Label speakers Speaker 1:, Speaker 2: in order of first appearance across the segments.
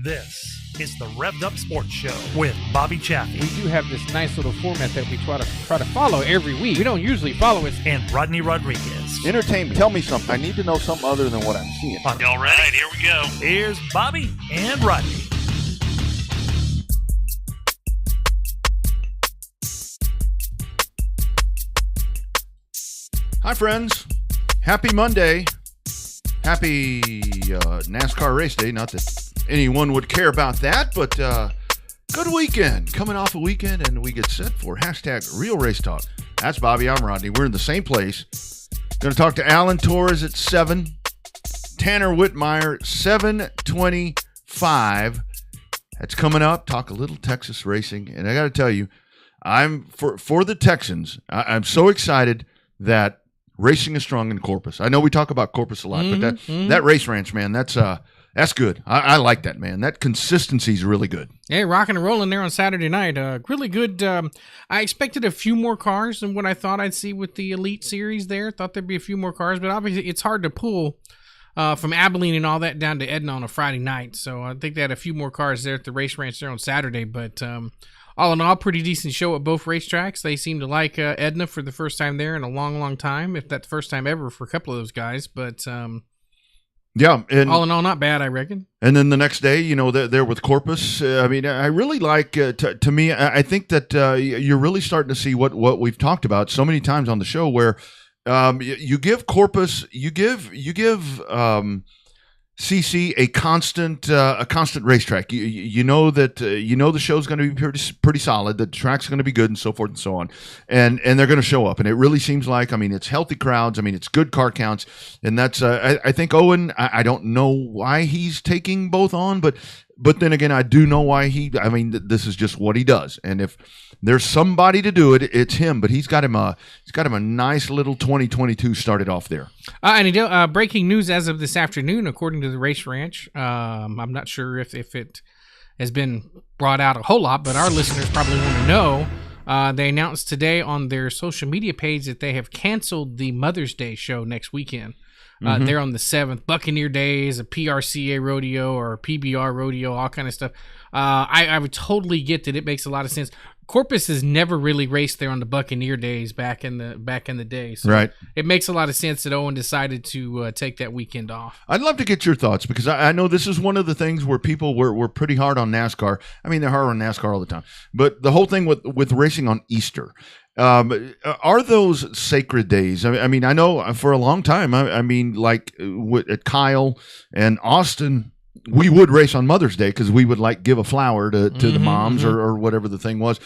Speaker 1: This is the Revved Up Sports Show with Bobby Chaffee.
Speaker 2: We do have this nice little format that we try to follow every week. We don't usually follow it.
Speaker 1: And Rodney Rodriguez.
Speaker 3: Entertainment. Tell me something. I need to know something other than what I'm seeing.
Speaker 1: Y'all ready? All right, here we go. Here's Bobby and Rodney.
Speaker 3: Hi, friends. Happy Monday. Happy NASCAR race day. Not that anyone would care about that, but good weekend. Coming off a weekend, and we get set for hashtag Real Race Talk. That's Bobby. I'm Rodney. We're in the same place. Going to talk to Alan Torres at 7. Tanner Whitmire, 7:25. That's coming up. Talk a little Texas racing. And I got to tell you, I'm for the Texans, I'm so excited that racing is strong in Corpus. I know we talk about Corpus a lot, but that race ranch, man, that's good. I like that, man. That consistency is really good.
Speaker 2: Hey, rocking and rolling there on Saturday night. Really good. I expected a few more cars than what I thought I'd see with the Elite Series there. Thought there'd be a few more cars, but obviously it's hard to pull from Abilene and all that down to Edna on a Friday night. So I think they had a few more cars there at the race ranch there on Saturday, but all in all, pretty decent show at both racetracks. They seem to like Edna for the first time there in a long, long time, if that's the first time ever for a couple of those guys. But
Speaker 3: yeah, and
Speaker 2: all in all, not bad, I reckon.
Speaker 3: And then the next day, you know, they're with Corpus. I mean, I really like. To me, I think that you're really starting to see what we've talked about so many times on the show, where you give Corpus, you give CC a constant racetrack. You know that the show's going to be pretty solid. The track's going to be good, and so forth and so on. And they're going to show up. And it really seems like, I mean, it's healthy crowds. I mean, it's good car counts. And that's I think Owen. I don't know why he's taking both on, but then again, I do know why I mean, this is just what he does. And if there's somebody to do it, it's him. But he's got him a nice little 2022 started off there.
Speaker 2: And breaking news as of this afternoon, according to the Race Ranch. I'm not sure if it has been brought out a whole lot, but our listeners probably want to know. They announced today on their social media page that they have canceled the Mother's Day show next weekend. They're on the 7th. Buccaneer Days, a PRCA rodeo or a PBR rodeo, all kind of stuff. I would totally get that. It makes a lot of sense. Corpus has never really raced there on the Buccaneer Days back in the day. So
Speaker 3: right.
Speaker 2: It makes a lot of sense that Owen decided to take that weekend off.
Speaker 3: I'd love to get your thoughts, because I know this is one of the things where people were pretty hard on NASCAR. I mean, they're hard on NASCAR all the time. But the whole thing with racing on Easter, are those sacred days? I mean, I know for a long time, I mean, like at Kyle and Austin, we would race on Mother's Day because we would like give a flower to the moms or whatever the thing was.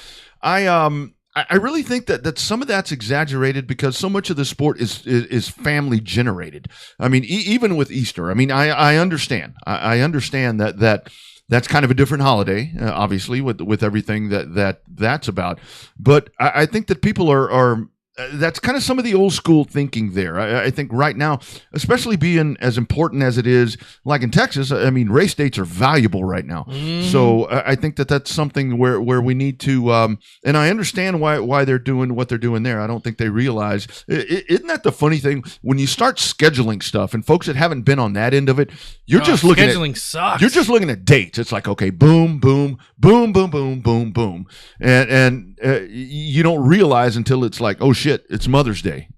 Speaker 3: I really think that some of that's exaggerated, because so much of the sport is family generated. I mean, even with Easter, I mean, I understand. I understand that's kind of a different holiday, obviously, with everything that's about. But I think that people are that's kind of some of the old school thinking there. I think right now, especially being as important as it is, like in Texas, I mean, race dates are valuable right now. So I think that's something where we need to, and I understand why they're doing what they're doing there. I don't think they realize. Isn't that the funny thing? When you start scheduling stuff, and folks that haven't been on that end of it, you're just looking at
Speaker 2: scheduling sucks.
Speaker 3: You're just looking at dates. It's like, okay, boom, boom, boom, boom, boom, boom, boom, and you don't realize until it's like, oh shit, it's Mother's Day.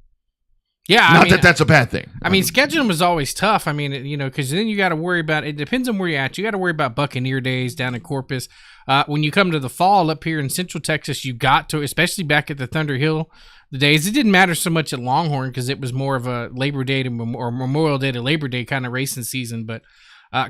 Speaker 2: Yeah,
Speaker 3: Not that that's a bad thing.
Speaker 2: I mean, scheduling is always tough. I mean, you know, because then you got to worry about, it depends on where you're at. You got to worry about Buccaneer Days down in Corpus. When you come to the fall up here in Central Texas, you got to, especially back at the Thunder Hill, the days, it didn't matter so much at Longhorn because it was more of a Labor Day or Memorial Day to Labor Day kind of racing season. But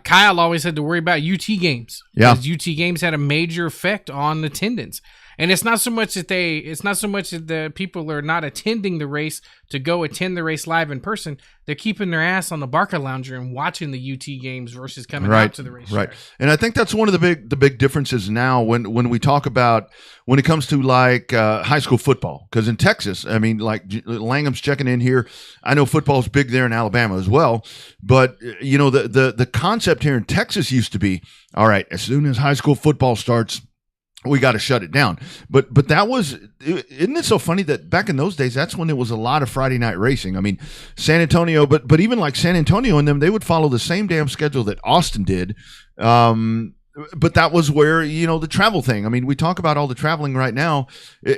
Speaker 2: Kyle always had to worry about UT games.
Speaker 3: Yeah.
Speaker 2: Because UT games had a major effect on attendance. And it's not so much that the people are not attending the race to go attend the race live in person. They're keeping their ass on the Barca Lounger and watching the UT games versus coming out to the race.
Speaker 3: Right. And I think that's one of the big differences now when we talk about when it comes to like high school football. Because in Texas, I mean, like Langham's checking in here. I know football's big there in Alabama as well. But you know, the concept here in Texas used to be, all right, as soon as high school football starts, we got to shut it down. But that was, isn't it so funny that back in those days, that's when there was a lot of Friday night racing. I mean, San Antonio, but even like San Antonio and them, they would follow the same damn schedule that Austin did. but that was where, the travel thing. I mean, we talk about all the traveling right now,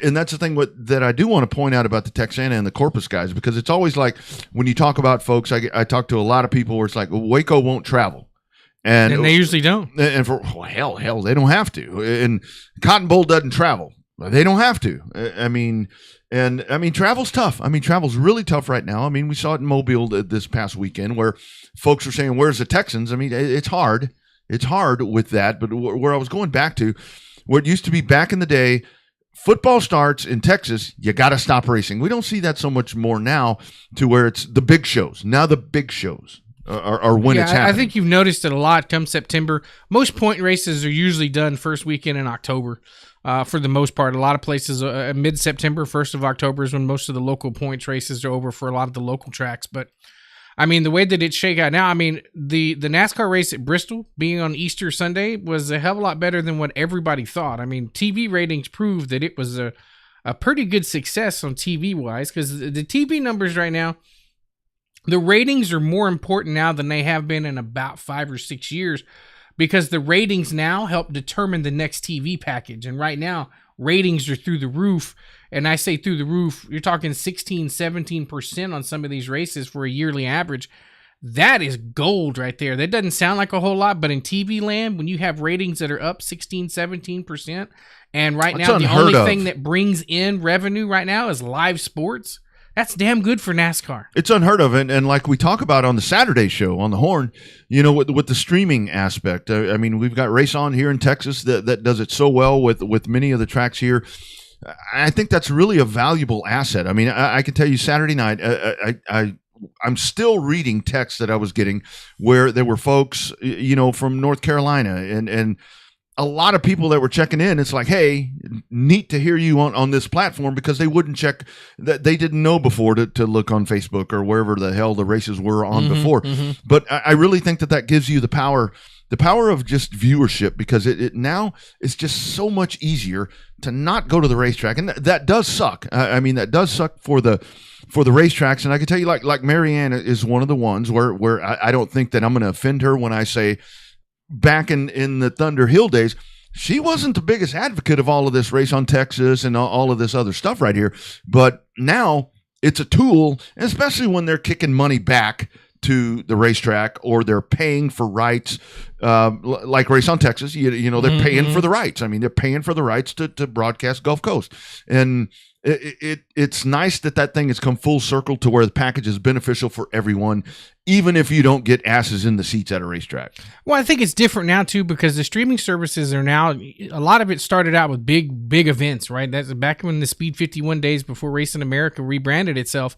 Speaker 3: and that's the thing that I do want to point out about the Texana and the Corpus guys, because it's always like when you talk about folks, I talk to a lot of people where it's like, well, Waco won't travel. And
Speaker 2: they usually don't.
Speaker 3: And hell, they don't have to. And Cotton Bowl doesn't travel. They don't have to. I mean, travel's tough. I mean, travel's really tough right now. I mean, we saw it in Mobile this past weekend where folks were saying, where's the Texans? I mean, it's hard. It's hard with that. But where I was going back to, where it used to be back in the day, football starts in Texas, you got to stop racing. We don't see that so much more now, to where it's the big shows. Now the big shows are when it's happening.
Speaker 2: I think you've noticed it a lot come September. Most point races are usually done first weekend in October. For the most part, a lot of places mid-September, 1st of October is when most of the local points races are over for a lot of the local tracks. But I mean, the way that it shake out now, I mean, the NASCAR race at Bristol being on Easter Sunday was a hell of a lot better than what everybody thought. I mean, TV ratings proved that it was a pretty good success on TV wise, because the TV numbers right now, the ratings are more important now than they have been in about 5 or 6 years. Because the ratings now help determine the next TV package. And right now, ratings are through the roof. And I say through the roof, you're talking 16, 17% on some of these races for a yearly average. That is gold right there. That doesn't sound like a whole lot, but in TV land, when you have ratings that are up 16, 17%, and right now the only thing that brings in revenue right now is live sports, that's damn good for NASCAR.
Speaker 3: It's unheard of. And like we talk about on the Saturday show on the Horn, with the streaming aspect. I mean, we've got Race On here in Texas that does it so well with many of the tracks here. I think that's really a valuable asset. I mean, I can tell you Saturday night, I'm still reading texts that I was getting where there were folks, from North Carolina and a lot of people that were checking in. It's like, hey, neat to hear you on this platform, because they wouldn't check that. They didn't know before to look on Facebook or wherever the hell the races were on before. Mm-hmm. But I really think that gives you the power of just viewership, because it now it's just so much easier to not go to the racetrack. And that does suck. I mean, that does suck for the racetracks. And I can tell you, like Marianne is one of the ones where I don't think that I'm going to offend her when I say, back in the Thunder Hill days, she wasn't the biggest advocate of all of this Race on Texas and all of this other stuff right here. But now it's a tool, especially when they're kicking money back to the racetrack, or they're paying for rights, like Race on Texas. They're paying for the rights. I mean, they're paying for the rights to broadcast Gulf Coast. And it's nice that thing has come full circle to where the package is beneficial for everyone, even if you don't get asses in the seats at a racetrack.
Speaker 2: Well, I think it's different now too, because the streaming services are now, a lot of it started out with big events, right? That's back when the Speed 51 days before Racing America rebranded itself.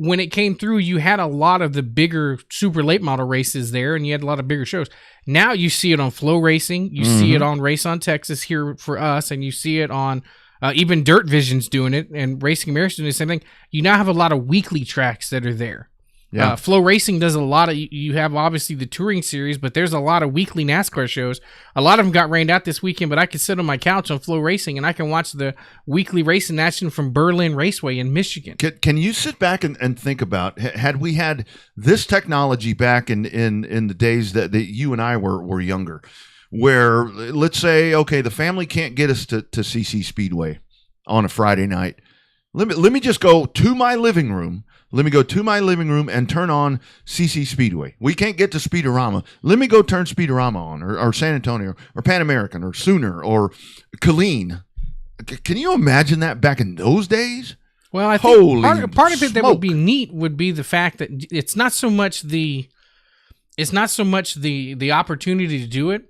Speaker 2: When it came through, you had a lot of the bigger super late model races there, and you had a lot of bigger shows. Now you see it on Flow Racing, you see it on Race on Texas here for us, and you see it on even Dirt Vision's doing it, and Racing America's doing the same thing. You now have a lot of weekly tracks that are there. Yeah. Flow Racing does a lot of, you have obviously the touring series, but there's a lot of weekly NASCAR shows. A lot of them got rained out this weekend, but I can sit on my couch on Flow Racing and I can watch the weekly racing action from Berlin Raceway in Michigan.
Speaker 3: Can you sit back and think about, had we had this technology back in the days that you and I were younger, where let's say, okay, the family can't get us to CC Speedway on a Friday night. Let me just go to my living room. Let me go to my living room and turn on CC Speedway. We can't get to Speedorama. Let me go turn Speedorama on, or San Antonio, or Pan American, or Sooner, or Killeen. Can you imagine that back in those days?
Speaker 2: Well, I think part of it that would be neat would be the fact that it's not so much the opportunity to do it.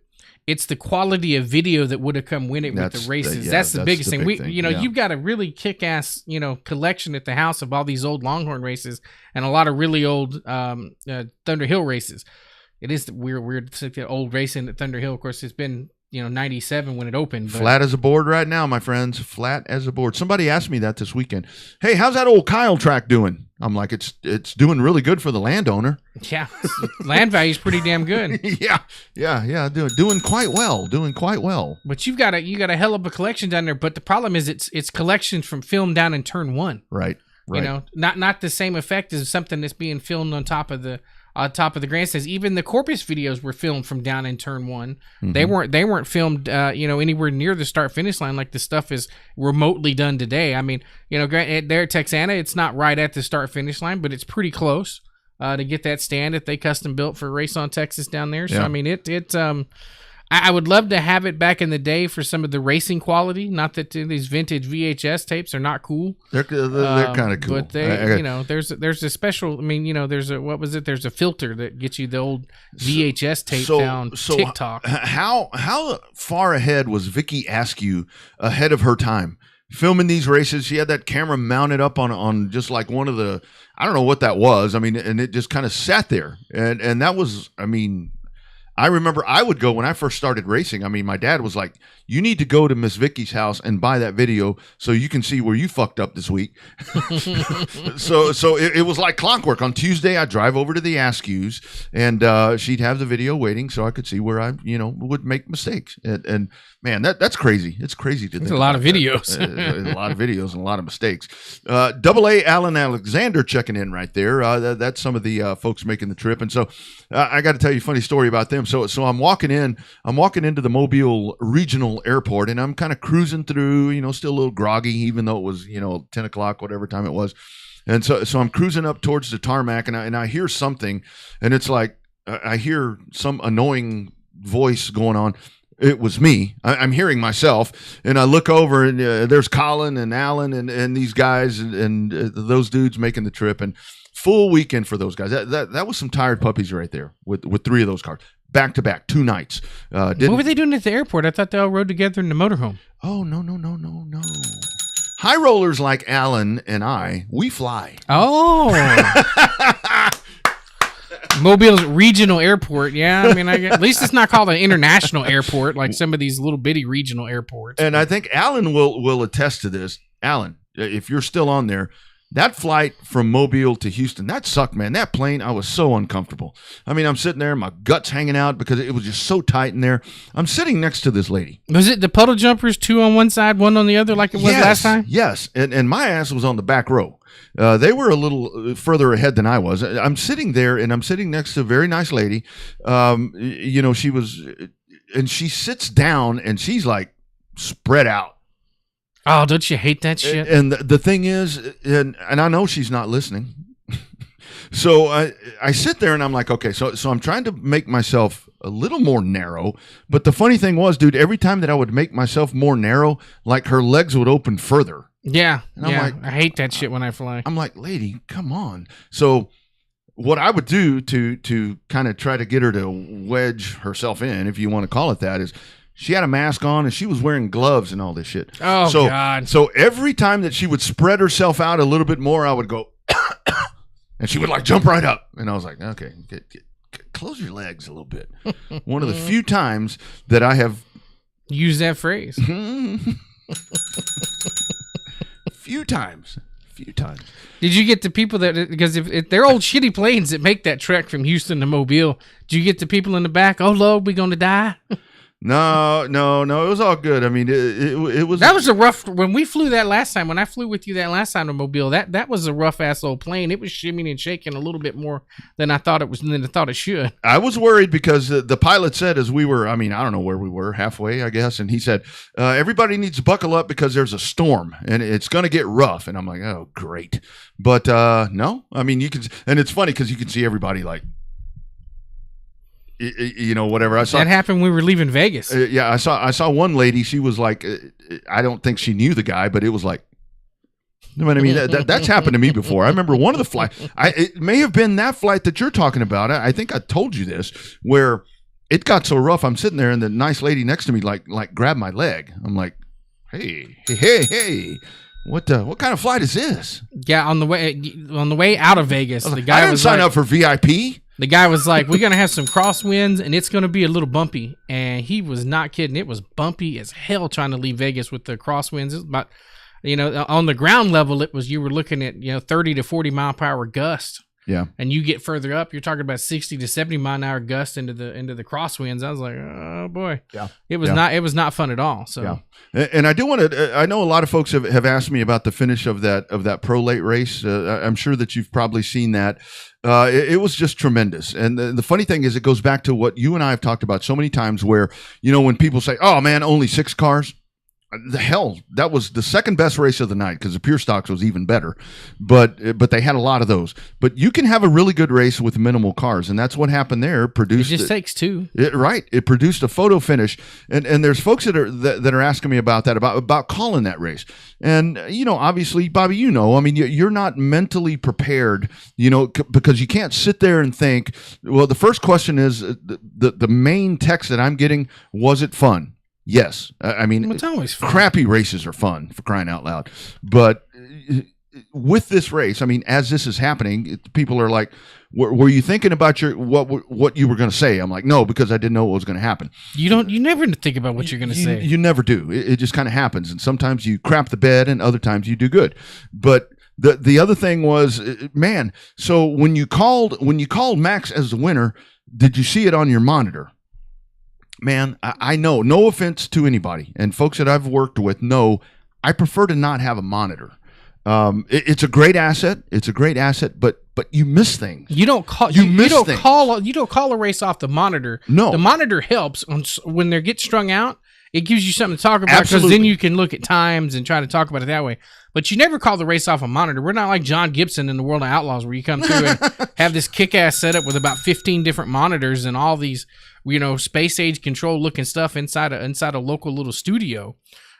Speaker 2: It's the quality of video that would have come with it with the races. That's the biggest thing. You've got a really kick-ass, collection at the house of all these old Longhorn races and a lot of really old Thunder Hill races. It is weird old racing at Thunder Hill. Of course, it's been 97 when it opened. But
Speaker 3: flat as a board right now, my friends. Flat as a board. Somebody asked me that this weekend. Hey, how's that old Kyle track doing? I'm like, it's doing really good for the landowner.
Speaker 2: Yeah, land value's pretty damn good.
Speaker 3: yeah, doing quite well.
Speaker 2: But you got a hell of a collection down there. But the problem is, it's collections from filmed down in turn one.
Speaker 3: Right.
Speaker 2: Not the same effect as something that's being filmed on top of the on top of the grandstands. Even the Corpus videos were filmed from down in turn one.
Speaker 3: Mm-hmm.
Speaker 2: They weren't filmed, anywhere near the start finish line like the stuff is remotely done today. I mean, there at Texana, it's not right at the start finish line, but it's pretty close to get that stand that they custom built for Race on Texas down there. So
Speaker 3: Yeah.
Speaker 2: I mean, I would love to have it back in the day for some of the racing quality. Not that these vintage VHS tapes are not cool.
Speaker 3: They're kind of cool.
Speaker 2: But there's a special. I mean, there's a filter that gets you the old VHS tape down TikTok.
Speaker 3: How far ahead was Vicky Askew ahead of her time? Filming these races, she had that camera mounted up on just like one of the, I don't know what that was. I mean, and it just kind of sat there, and that was, I mean. I remember I would go when I first started racing. I mean, my dad was like, you need to go to Miss Vicky's house and buy that video so you can see where you fucked up this week. so it was like clockwork. On Tuesday, I'd drive over to the Askews and she'd have the video waiting so I could see where I, would make mistakes. And man, that's crazy. It's crazy to think.
Speaker 2: There's a lot of videos.
Speaker 3: A lot of videos and a lot of mistakes. AA Alan Alexander checking in right there. That's some of the folks making the trip. And so I got to tell you a funny story about them. So I'm walking into the Mobile Regional Airport, and I'm kind of cruising through, still a little groggy, even though it was, 10 o'clock, whatever time it was. And so I'm cruising up towards the tarmac, and I hear something, and it's like, I hear some annoying voice going on. It was me. I'm hearing myself, and I look over, and there's Colin and Alan and these guys and those dudes making the trip, and full weekend for those guys. That was some tired puppies right there with three of those cars. Back to back, 2 nights.
Speaker 2: What were they doing at the airport? I thought they all rode together in the motorhome.
Speaker 3: Oh, no. High rollers like Alan and I, we fly.
Speaker 2: Oh. Mobile's regional airport. Yeah, I mean, at least it's not called an international airport like some of these little bitty regional airports.
Speaker 3: And I think Alan will attest to this. Alan, if you're still on there, that flight from Mobile to Houston, that sucked, man. That plane, I was so uncomfortable. I mean, I'm sitting there, my gut's hanging out because it was just so tight in there. I'm sitting next to this lady.
Speaker 2: Was it the puddle jumpers, 2 on one side, 1 on the other, like it was last time?
Speaker 3: Yes, and my ass was on the back row. They were a little further ahead than I was. I'm sitting there, and I'm sitting next to a very nice lady. She was, and she sits down, and she's like spread out.
Speaker 2: Oh, don't you hate that shit?
Speaker 3: And the thing is, and I know she's not listening. So I sit there and I'm like, okay, so I'm trying to make myself a little more narrow. But the funny thing was, dude, every time that I would make myself more narrow, like her legs would open further.
Speaker 2: Yeah.
Speaker 3: And I'm like,
Speaker 2: I hate that shit when I fly.
Speaker 3: I'm like, lady, come on. So what I would do to kind of try to get her to wedge herself in, if you want to call it that, is she had a mask on and she was wearing gloves and all this shit.
Speaker 2: Oh, God.
Speaker 3: So every time that she would spread herself out a little bit more, I would go, and she would like jump right up. And I was like, okay, close your legs a little bit. One of the few times that I have
Speaker 2: used that phrase.
Speaker 3: Few times.
Speaker 2: Did you get the people that, because if they're old shitty planes that make that trek from Houston to Mobile, do you get the people in the back, oh, Lord, we going to die?
Speaker 3: No, it was all good. I mean, it was.
Speaker 2: That was a rough, when we flew that last time, when I flew with you that last time to Mobile, that was a rough ass old plane. It was shimmying and shaking a little bit more than I thought it should.
Speaker 3: I was worried because the pilot said as we were, I mean, I don't know where we were, halfway, I guess. And he said, everybody needs to buckle up because there's a storm and it's going to get rough. And I'm like, oh, great. But no, I mean, you can, and it's funny because you can see everybody like, whatever. I saw
Speaker 2: that happened when we were leaving Vegas.
Speaker 3: Yeah, I saw one lady. She was like, I don't think she knew the guy, but it was like, I mean, that's happened to me before. I remember one of the flights. It may have been that flight that you're talking about. I think I told you this, where it got so rough. I'm sitting there, and the nice lady next to me like grabbed my leg. I'm like, hey. What kind of flight is this?
Speaker 2: Yeah, on the way out of Vegas, the guy
Speaker 3: I didn't sign up for VIP.
Speaker 2: The guy was like, we're going to have some crosswinds and it's going to be a little bumpy. And he was not kidding. It was bumpy as hell trying to leave Vegas with the crosswinds. It was about, on the ground level, you were looking at, 30 to 40 mile per hour gust.
Speaker 3: Yeah.
Speaker 2: And you get further up, you're talking about 60 to 70 mile an hour gusts into the crosswinds. I was like, oh boy.
Speaker 3: Yeah.
Speaker 2: It was not fun at all. So
Speaker 3: yeah. And I do want to, I know a lot of folks have asked me about the finish of that pro late race. I'm sure that you've probably seen that. It was just tremendous. And the funny thing is, it goes back to what you and I have talked about so many times where, when people say, oh man, only 6 cars. The hell, that was the second best race of the night because the pure stocks was even better, but they had a lot of those. But you can have a really good race with minimal cars, and that's what happened there. It
Speaker 2: just takes 2.
Speaker 3: Right. It produced a photo finish, and there's folks that are asking me about that, about calling that race. And obviously, Bobby, I mean, you're not mentally prepared, because you can't sit there and think. Well, the first question is the main text that I'm getting: was it fun? Yes. I mean,
Speaker 2: it's always fun.
Speaker 3: Crappy races are fun, for crying out loud. But with this race, I mean, as this is happening, people are like, were you thinking about what you were going to say? I'm like, no, because I didn't know what was going to happen.
Speaker 2: You never think about what you're going to say.
Speaker 3: You never do. It just kind of happens. And sometimes you crap the bed and other times you do good. But the other thing was, man, so when you called Max as the winner, did you see it on your monitor? Man, I know, no offense to anybody, and folks that I've worked with know I prefer to not have a monitor. It's a great asset. But you miss things.
Speaker 2: You don't call a race off the monitor.
Speaker 3: No,
Speaker 2: the monitor helps when they get strung out. It gives you something to talk about because
Speaker 3: Absolutely.
Speaker 2: then you can look at times and try to talk about it that way. But you never call the race off a monitor. We're not like John Gibson in the World of Outlaws where you come through and have this kick-ass setup with about 15 different monitors and all these, space age control looking stuff inside a local little studio.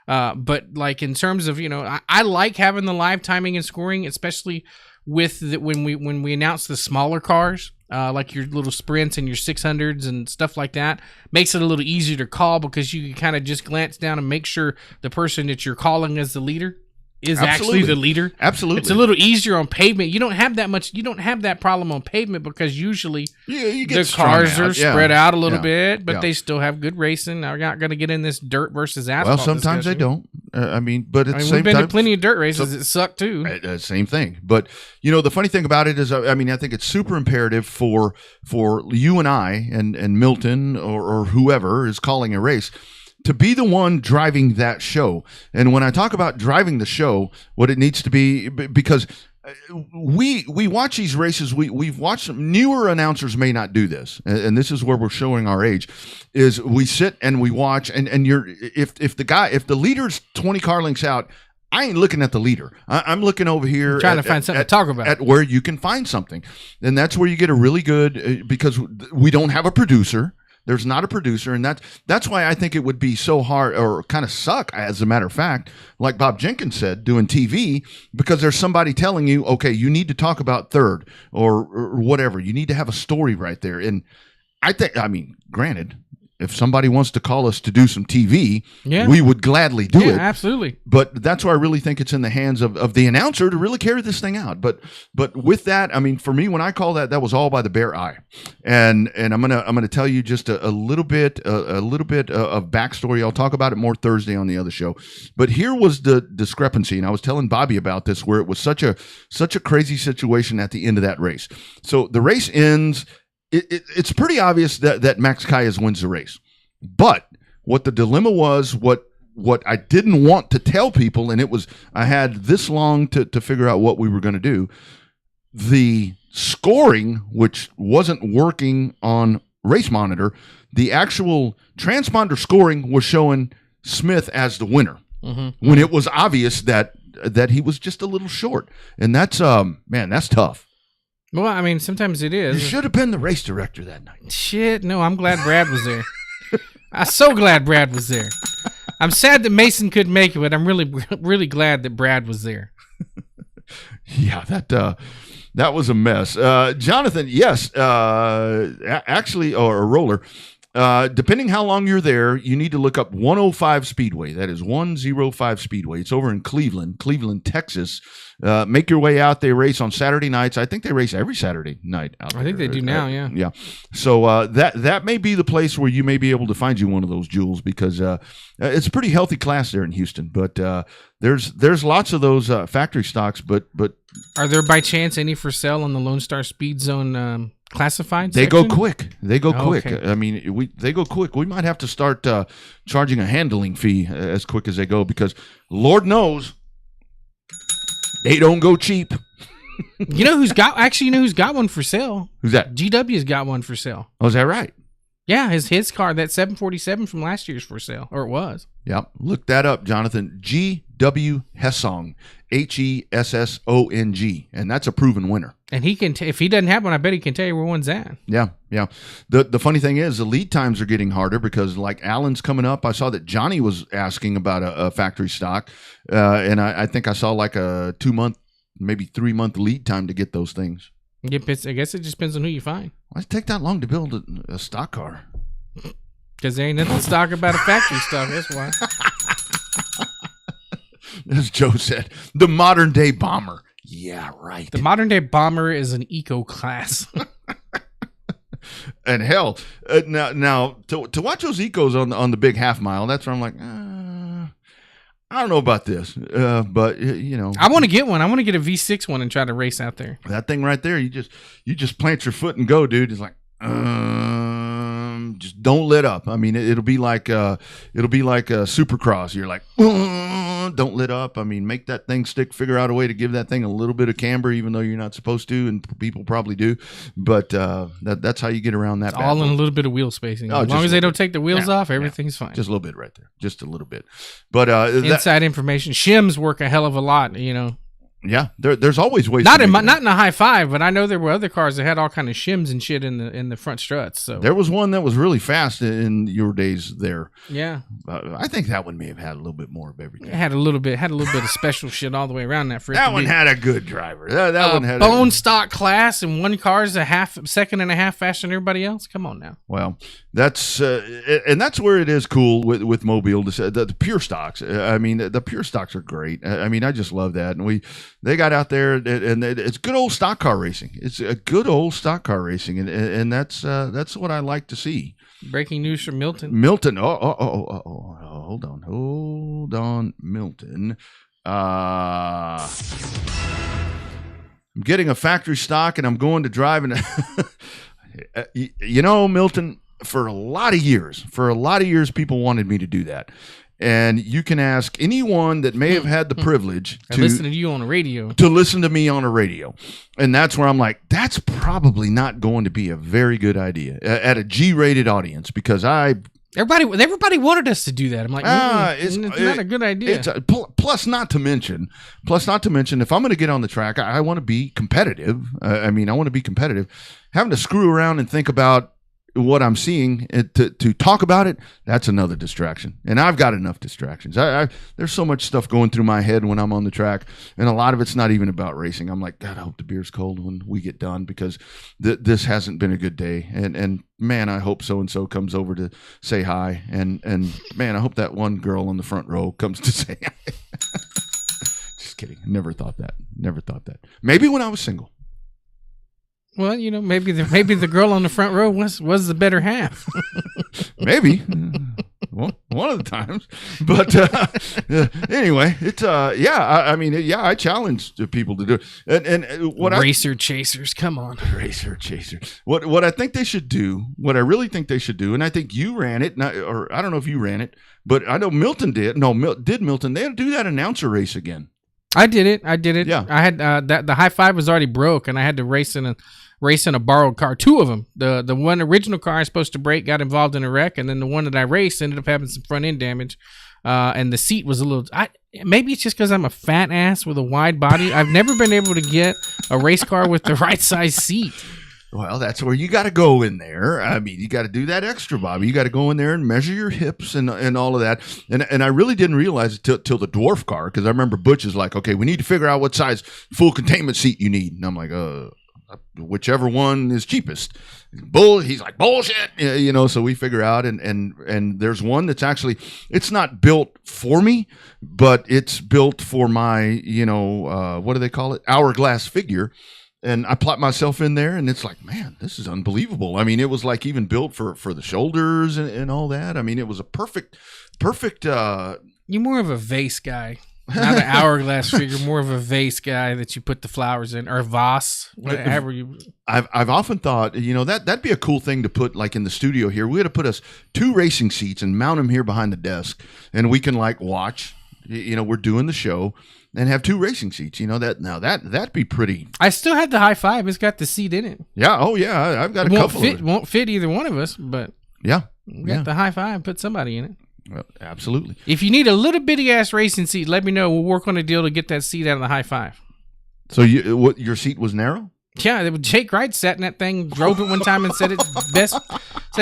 Speaker 2: But like in terms of, I like having the live timing and scoring, especially with when we announce the smaller cars. Like your little sprints and your 600s and stuff like that, makes it a little easier to call because you can kind of just glance down and make sure the person that you're calling as the leader is actually the leader.
Speaker 3: Absolutely.
Speaker 2: It's a little easier on pavement. You don't have that problem on pavement because usually
Speaker 3: you get
Speaker 2: the cars are spread out a little bit, but
Speaker 3: Yeah.
Speaker 2: they still have good racing. I'm not going to get in this dirt versus asphalt.
Speaker 3: Well, sometimes they don't. But at the same
Speaker 2: we've been
Speaker 3: time,
Speaker 2: to plenty of dirt races that suck too.
Speaker 3: Same thing. But the funny thing about it is, I think it's super imperative for you and I and Milton or whoever is calling a race to be the one driving that show. And when I talk about driving the show, what it needs to be, because we watch these races, we've watched them. Newer announcers may not do this, and this is where we're showing our age, is we sit and we watch, and if the leader's 20 car lengths out, I ain't looking at the leader. I'm looking over here
Speaker 2: trying to find something to talk about.
Speaker 3: At where you can find something. And that's where you get a really good, because we don't have a producer. There's not a producer, and that's why I think it would be so hard, or kind of suck, as a matter of fact, like Bob Jenkins said, doing TV, because there's somebody telling you, okay, you need to talk about third or whatever. You need to have a story right there. And granted, if somebody wants to call us to do some TV, we would gladly do it.
Speaker 2: Absolutely.
Speaker 3: But that's why I really think it's in the hands of the announcer to really carry this thing out. But with that, I mean, for me, when I call that was all by the bare eye. And I'm gonna tell you just a little bit of backstory. I'll talk about it more Thursday on the other show. But here was the discrepancy, and I was telling Bobby about this, where it was such a crazy situation at the end of that race. So the race ends. It's pretty obvious that Max Calles wins the race. But what the dilemma was, what I didn't want to tell people, and I had this long to figure out what we were going to do. The scoring, which wasn't working on Race Monitor, the actual transponder scoring was showing Smith as the winner, when it was obvious that he was just a little short. And that's tough.
Speaker 2: Well, I mean, sometimes it is.
Speaker 3: You should have been the race director that night.
Speaker 2: Shit, no, I'm glad Brad was there. I'm so glad Brad was there. I'm sad that Mason couldn't make it, but I'm really, really glad that Brad was there.
Speaker 3: Yeah, that was a mess. Jonathan, yes, actually, or Roller, Depending how long you're there, you need to look up 105 Speedway. That is 105 Speedway. It's over in Cleveland, Texas. Make your way out. They race on Saturday nights. I think they race every Saturday night out there.
Speaker 2: I think they do now, yeah.
Speaker 3: Yeah. So that may be the place where you may be able to find you one of those jewels, because it's a pretty healthy class there in Houston. But there's lots of those factory stocks. But
Speaker 2: are there by chance any for sale on the Lone Star Speed Zone classified
Speaker 3: They
Speaker 2: section?
Speaker 3: go quick. They go quick.
Speaker 2: Okay.
Speaker 3: I mean, they go quick. We might have to start charging a handling fee as quick as they go, because Lord knows they don't go cheap.
Speaker 2: You know who's got one for sale?
Speaker 3: Who's that?
Speaker 2: GW's got one for sale.
Speaker 3: Oh, is that right?
Speaker 2: Yeah, his car, that 747 from last year's for sale, or it was.
Speaker 3: Yep. Look that up, Jonathan. GW Hessong, Hessong, and that's a proven winner.
Speaker 2: And he can, if he doesn't have one, I bet he can tell you where one's at.
Speaker 3: Yeah. The funny thing is, the lead times are getting harder, because like Allen's coming up. I saw that Johnny was asking about a factory stock, and I think I saw like a 2-month, maybe 3-month lead time to get those things.
Speaker 2: I guess it just depends on who you find.
Speaker 3: Why does it take that long to build a stock car?
Speaker 2: Because there ain't nothing stock about a factory stock. That's why.
Speaker 3: As Joe said, the modern day bomber. Yeah, right.
Speaker 2: The modern day bomber is an eco class.
Speaker 3: And hell, now to watch those ecos on the big half mile, that's where I'm like, I don't know about this, but you know,
Speaker 2: I want to get one. I want to get a V6 one and try to race out there.
Speaker 3: That thing right there, you just plant your foot and go, dude. It's like, just don't let up. I mean, it'll be like a Supercross. You're like, don't let up. I mean, make that thing stick. Figure out a way to give that thing a little bit of camber, even though you're not supposed to, and people probably do. But that's how you get around that.
Speaker 2: All in a little bit of wheel spacing. As long as they don't take the wheels off, everything's fine.
Speaker 3: Just a little bit right there, just a little bit. But
Speaker 2: inside information, shims work a hell of a lot. You know.
Speaker 3: Yeah, there's always ways.
Speaker 2: Not in a high five, but I know there were other cars that had all kind of shims and shit in the front struts. So
Speaker 3: there was one that was really fast in your days there.
Speaker 2: Yeah,
Speaker 3: I think that one may have had a little bit more of everything.
Speaker 2: It had a little bit of special shit all the way around that.
Speaker 3: That one had a good driver. That one had
Speaker 2: bone stock class, and one car's a second and a half faster than everybody else. Come on now.
Speaker 3: Well, that's and that's where it is cool with Mobile. The pure stocks. I mean, the pure stocks are great. I mean, I just love that, and they got out there, and it's good old stock car racing. It's a good old stock car racing, and that's what I like to see.
Speaker 2: Breaking news from Milton.
Speaker 3: Hold on, Milton. I'm getting a factory stock, and I'm going to drive, and you know, Milton, for a lot of years, people wanted me to do that. And you can ask anyone that may have had the privilege to
Speaker 2: listen to you on the radio,
Speaker 3: to listen to me on a radio. And that's where I'm like, that's probably not going to be a very good idea at a G-rated audience, because
Speaker 2: everybody wanted us to do that. I'm like, it's not a good idea.
Speaker 3: Plus, not to mention, if I'm going to get on the track, I want to be competitive. I want to be competitive. Having to screw around and think about what I'm seeing to talk about it, that's another distraction, and I've got enough distractions. There's so much stuff going through my head when I'm on the track, and a lot of it's not even about racing. I'm like, God, I hope the beer's cold when we get done, because this hasn't been a good day, and man, I hope so and so comes over to say hi, and man, I hope that one girl on the front row comes to say hi. Just kidding. Never thought that. Maybe when I was single.
Speaker 2: Well, you know, maybe the girl on the front row was the better half.
Speaker 3: Maybe. Well, one of the times. But anyway, it's I challenge people to do it. And what
Speaker 2: Racer chasers, come on.
Speaker 3: Racer chasers. What I think they should do, what I really think they should do, and I think you ran it, or I don't know if you ran it, but I know Milton did. No, did Milton? They had to do that announcer race again.
Speaker 2: I did it.
Speaker 3: Yeah.
Speaker 2: I had the high five was already broke, and I had to race in a borrowed car. Two of them. The one original car I was supposed to break got involved in a wreck, and then the one that I raced ended up having some front end damage. And the seat was a little. Maybe it's just because I'm a fat ass with a wide body. I've never been able to get a race car with the right size seat.
Speaker 3: Well, that's where you got to go in there. I mean, you got to do that extra, Bobby. You got to go in there and measure your hips and all of that. And I really didn't realize it till the dwarf car, because I remember Butch is like, okay, we need to figure out what size full containment seat you need. And I'm like, whichever one is cheapest. He's like, bullshit, so we figure out, and there's one that's actually, it's not built for me, but it's built for my, what do they call it? Hourglass figure. And I plop myself in there, and it's like, man, this is unbelievable. I mean, it was like even built for the shoulders and all that. I mean, it was a perfect.
Speaker 2: You're more of a vase guy, not an hourglass figure. More of a vase guy that you put the flowers in, or vase, whatever you.
Speaker 3: I've often thought, that'd be a cool thing to put like in the studio here. We had to put us 2 racing seats and mount them here behind the desk, and we can like watch. We're doing the show. And have 2 racing seats, that'd be pretty.
Speaker 2: I still had the high five. It's got the seat in it.
Speaker 3: Yeah. Oh yeah. I've got a couple.
Speaker 2: Won't fit either one of us, but
Speaker 3: yeah,
Speaker 2: got the high five. Put somebody in it.
Speaker 3: Well, absolutely.
Speaker 2: If you need a little bitty ass racing seat, let me know. We'll work on a deal to get that seat out of the high five.
Speaker 3: So your seat was narrow?
Speaker 2: Yeah, Jake Wright sat in that thing, drove it one time, and said it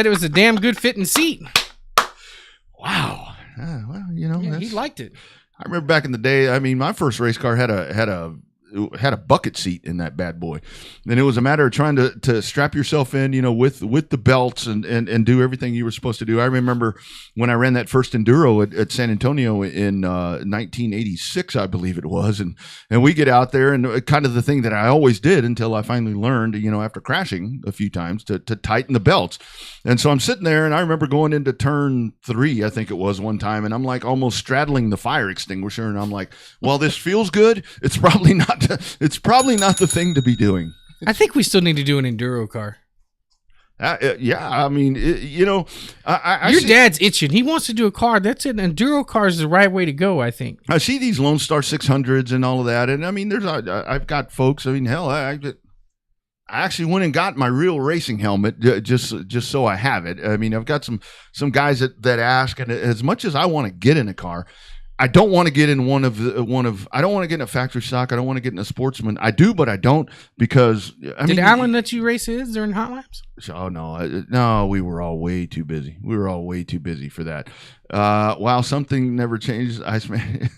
Speaker 2: was a damn good fitting seat.
Speaker 3: Wow. Well,
Speaker 2: he liked it.
Speaker 3: I remember back in the day. I mean, my first race car had a bucket seat in that bad boy, and it was a matter of trying to strap yourself in, with the belts and do everything you were supposed to do. I remember when I ran that first enduro at San Antonio in 1986, I believe it was, and we get out there, and kind of the thing that I always did until I finally learned, after crashing a few times, to tighten the belts. And so I'm sitting there, and I remember going into turn 3, I think it was one time, and I'm like almost straddling the fire extinguisher, and I'm like, well, this feels good. It's probably not the thing to be doing.
Speaker 2: I think we still need to do an enduro car.
Speaker 3: Yeah, I mean, your
Speaker 2: dad's itching. He wants to do a car. That's it. An enduro car is the right way to go, I think.
Speaker 3: I see these Lone Star 600s and all of that, and I mean, I've got folks. I mean, hell, I actually went and got my real racing helmet just so I have it. I mean, I've got some guys that ask, and as much as I want to get in a car, I don't want to get in one of I don't want to get in a factory stock. I don't want to get in a Sportsman. I do, but I don't, because
Speaker 2: Did Alan let you race his during hot laps?
Speaker 3: Oh no, we were all way too busy. We were all way too busy for that. Wow, something never changes. Iceman.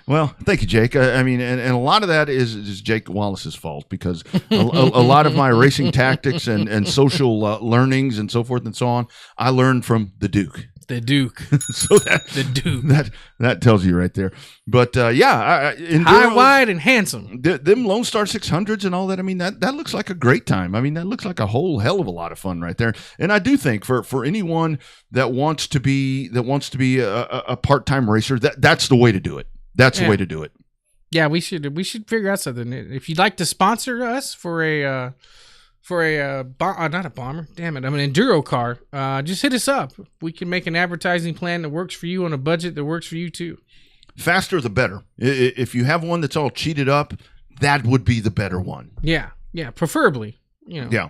Speaker 3: Well, thank you, Jake. I mean, and a lot of that is Jake Wallace's fault, because a lot of my racing tactics and social learnings and so forth and so on, I learned from the Duke.
Speaker 2: The Duke.
Speaker 3: So that tells you right there. But
Speaker 2: high, wide, and handsome.
Speaker 3: Them Lone Star 600s and all that. I mean, that looks like a great time. I mean, that looks like a whole hell of a lot of fun right there. And I do think for anyone that wants to be a part-time racer, that's the way to do it. That's the way to do it.
Speaker 2: Yeah, we should figure out something. If you'd like to sponsor us for a not a bomber, damn it, I'm an enduro car, just hit us up. We can make an advertising plan that works for you on a budget that works for you too.
Speaker 3: Faster the better. If you have one that's all cheated up, that would be the better one.
Speaker 2: Yeah, preferably.
Speaker 3: Yeah.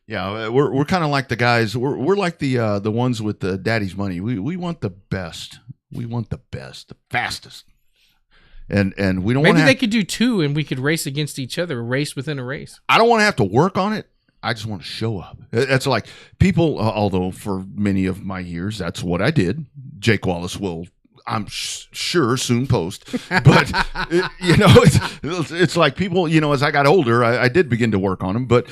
Speaker 3: We're kind of like the guys. We're like the ones with the daddy's money. We want the best. We want the best, the fastest. And we don't want to.
Speaker 2: Maybe they could do 2, and we could race against each other, a race within a race.
Speaker 3: I don't want to have to work on it. I just want to show up. That's like people, although for many of my years, that's what I did. Jake Wallace will, I'm sure, soon post. But, it's like people, as I got older, I did begin to work on them. But,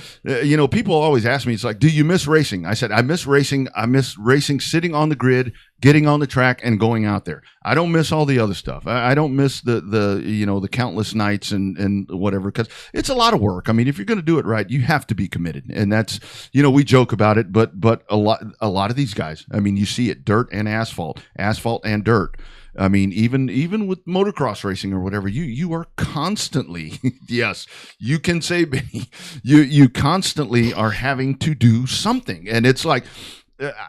Speaker 3: people always ask me, it's like, do you miss racing? I said, I miss racing. I miss racing, sitting on the grid, getting on the track and going out there. I don't miss all the other stuff. I don't miss the countless nights and whatever, because it's a lot of work. I mean, if you're going to do it right, you have to be committed. And that's, we joke about it, but a lot of these guys, I mean, you see it, dirt and asphalt and dirt. I mean, even with motocross racing or whatever, you are constantly, yes, you can say, Benny, you constantly are having to do something. And it's like,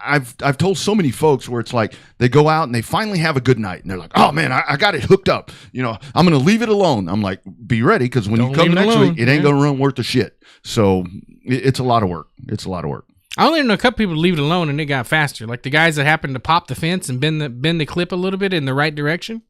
Speaker 3: I've told so many folks where it's like they go out and they finally have a good night and they're like, oh man, I got it hooked up. I'm going to leave it alone. I'm like, be ready, because when you come next week, it ain't going to run worth a shit. So it's a lot of work. It's a lot of work.
Speaker 2: I only know a couple people leave it alone and they got faster. Like the guys that happened to pop the fence and bend the clip a little bit in the right direction.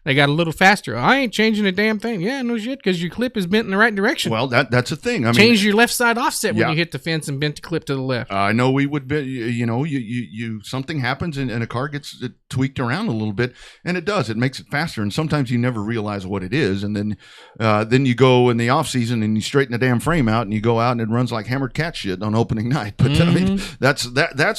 Speaker 2: they got a little faster. I ain't changing a damn thing. Yeah, no shit, because your clip is bent in the right direction.
Speaker 3: Well, that's a thing. I mean,
Speaker 2: change your left side offset
Speaker 3: yeah.
Speaker 2: when you hit the fence and bent the clip to the left.
Speaker 3: I know we would be, you something happens and a car gets tweaked around a little bit, and it does. It makes it faster, and sometimes you never realize what it is, and then you go in the off season and you straighten the damn frame out, and you go out and it runs like hammered cat shit on opening night. But I mean, that's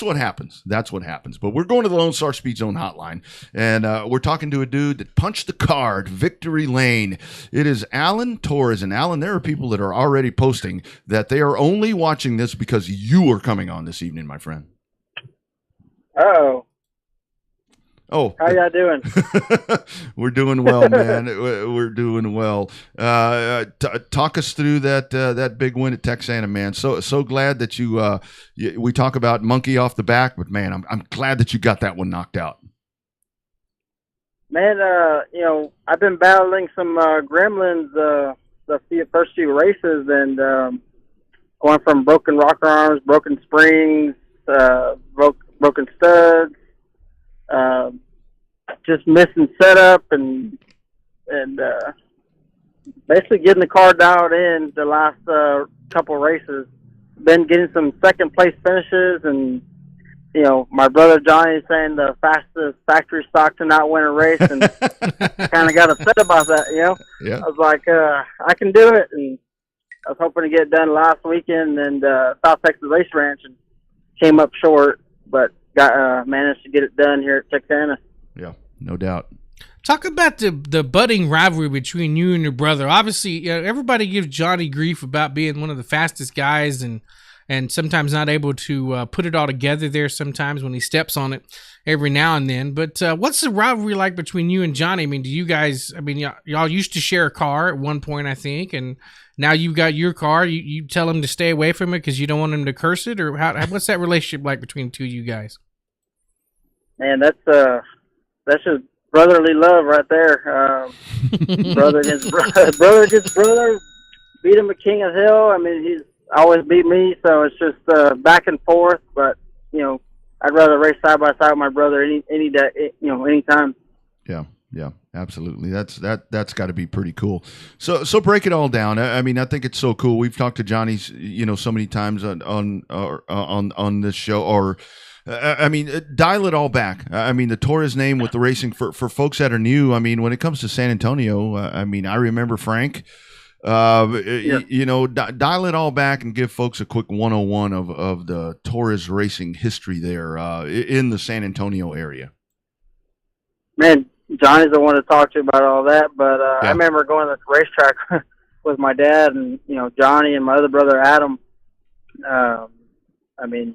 Speaker 3: what happens. That's what happens. But we're going to the Lone Star Speed Zone hotline, and we're talking to a dude that punched the card, victory lane. It is Alan Torres, and Alan, there are people that are already posting that they are only watching this because you are coming on this evening, my friend.
Speaker 4: Oh, how y'all doing?
Speaker 3: We're doing well, man. We're doing well. Talk us through that big win at Texana, man. So glad that we talk about monkey off the back, but man, I'm glad that you got that one knocked out.
Speaker 4: Man, I've been battling some gremlins the first few races, and going from broken rocker arms, broken springs, broken studs, just missing setup, and basically getting the car dialed in the last couple races. Been getting some second place finishes, and my brother Johnny is saying the fastest factory stock to not win a race, and kind of got upset about that.
Speaker 3: Yeah.
Speaker 4: I was like, I can do it, and I was hoping to get it done last weekend and South Texas Race Ranch, and came up short, but got managed to get it done here at Texana.
Speaker 3: Yeah, no doubt.
Speaker 2: Talk about the budding rivalry between you and your brother. Obviously, everybody gives Johnny grief about being one of the fastest guys and sometimes not able to put it all together there sometimes when he steps on it every now and then. But what's the rivalry like between you and Johnny? I mean, y'all used to share a car at one point, I think, and now you got your car. You tell him to stay away from it because you don't want him to curse it? Or what's that relationship like between the two of you guys?
Speaker 4: Man, that's just brotherly love right there. Brother against brother. Beat him a king of hell. I mean, he's always beat me, so it's just back and forth. But I'd rather race side by side with my brother any day, anytime.
Speaker 3: Yeah, absolutely. That's got to be pretty cool. So break it all down. I mean, I think it's so cool. We've talked to Johnny, so many times on this show. Or, I mean, dial it all back. I mean, the Torres name with the racing for folks that are new. I mean, when it comes to San Antonio, I mean, I remember Frank. Dial it all back and give folks a quick 101 of the Torres racing history there in the San Antonio area.
Speaker 4: Man, Johnny's the one to talk to about all that, but I remember going to the racetrack with my dad and Johnny and my other brother Adam. I mean,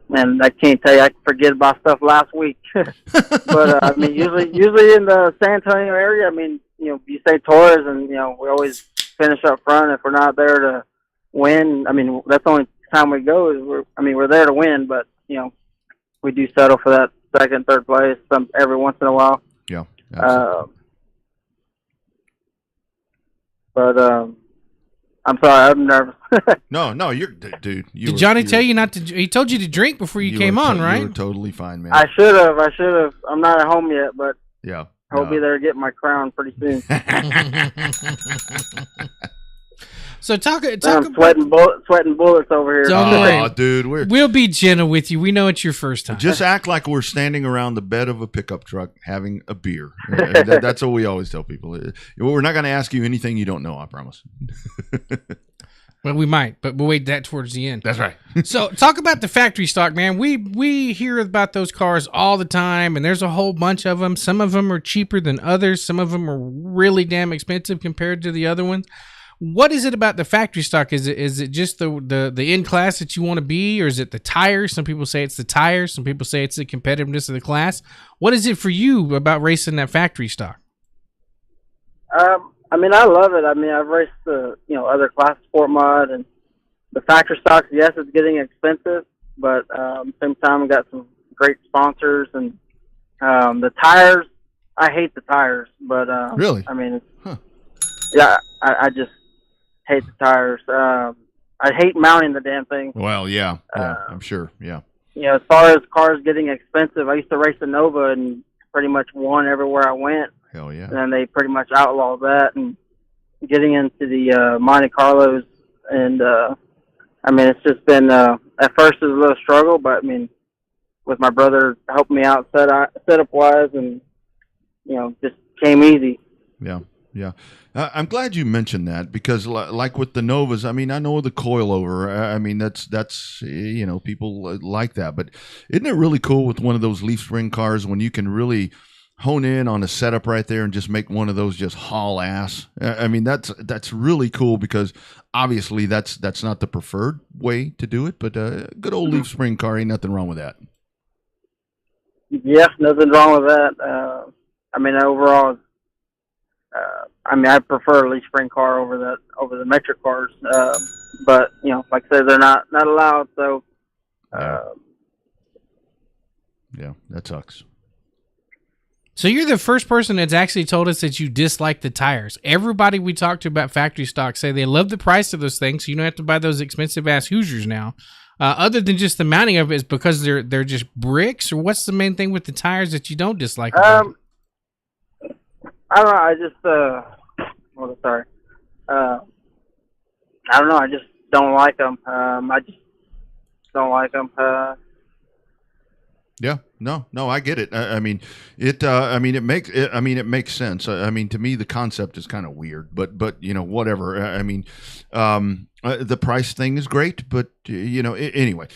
Speaker 4: man, I can't tell you. I forget about stuff last week, but I mean, usually in the San Antonio area, I mean, you say Torres, and we always finish up front if we're not there to win. I mean, that's the only time we go. We're there to win, but we do settle for that second, third place every once in a while.
Speaker 3: Yeah. Absolutely.
Speaker 4: But I'm sorry, I'm nervous.
Speaker 3: No, you're dude.
Speaker 2: Did Johnny tell you not to? He told you to drink before you came on, right?
Speaker 3: You were totally fine, man.
Speaker 4: I should have. I'm not at home yet, but
Speaker 3: yeah.
Speaker 4: I'll be there to get my crown pretty soon.
Speaker 2: So talk
Speaker 4: I'm sweating bullets over here.
Speaker 2: Don't worry,
Speaker 3: dude.
Speaker 2: We'll be gentle with you. We know it's your first time.
Speaker 3: Just act like we're standing around the bed of a pickup truck having a beer. That's what we always tell people. We're not going to ask you anything you don't know, I promise.
Speaker 2: Well, we might, but we'll wait that towards the end.
Speaker 3: That's right.
Speaker 2: So talk about the factory stock, man. We hear about those cars all the time, and there's a whole bunch of them. Some of them are cheaper than others. Some of them are really damn expensive compared to the other ones. What is it about the factory stock? Is it just the in class that you want to be, or is it the tires? Some people say it's the tires. Some people say it's the competitiveness of the class. What is it for you about racing that factory stock?
Speaker 4: I mean, I love it. I mean, I've raced other class sport mod, and the factory stocks. Yes, it's getting expensive, but at the same time, we got some great sponsors, and the tires. I hate the tires, but
Speaker 3: really,
Speaker 4: I mean, yeah, I just hate the tires. I hate mounting the damn thing.
Speaker 3: Well, yeah, I'm sure. Yeah.
Speaker 4: As far as cars getting expensive, I used to race a Nova, and pretty much won everywhere I went.
Speaker 3: Hell yeah.
Speaker 4: And then they pretty much outlawed that, and getting into the Monte Carlos, and I mean, it's just been at first it was a little struggle, but I mean, with my brother helping me out setup wise, and just came easy.
Speaker 3: Yeah. Yeah. I'm glad you mentioned that, because like with the Novas, I mean, I know the coilover. I mean, that's people like that. But isn't it really cool with one of those leaf spring cars when you can really hone in on a setup right there and just make one of those just haul ass? I mean, that's really cool, because obviously that's not the preferred way to do it. But a good old leaf spring car, ain't nothing wrong with that.
Speaker 4: Yeah, nothing wrong with that. I mean, overall, I mean, I prefer a leaf spring car over the metric cars. But like I said, they're not allowed. So,
Speaker 3: yeah, that sucks.
Speaker 2: So you're the first person that's actually told us that you dislike the tires. Everybody we talked to about factory stock say they love the price of those things, so you don't have to buy those expensive ass Hoosiers now. Other than just the mounting of it, is because they're just bricks, or what's the main thing with the tires that you don't dislike about it?
Speaker 4: I don't know. I just sorry. I don't know. I just don't like them. I just don't like them.
Speaker 3: Yeah, no, I get it. I mean, it makes sense. I mean, to me, the concept is kind of weird, but whatever. I mean, the price thing is great, but anyway,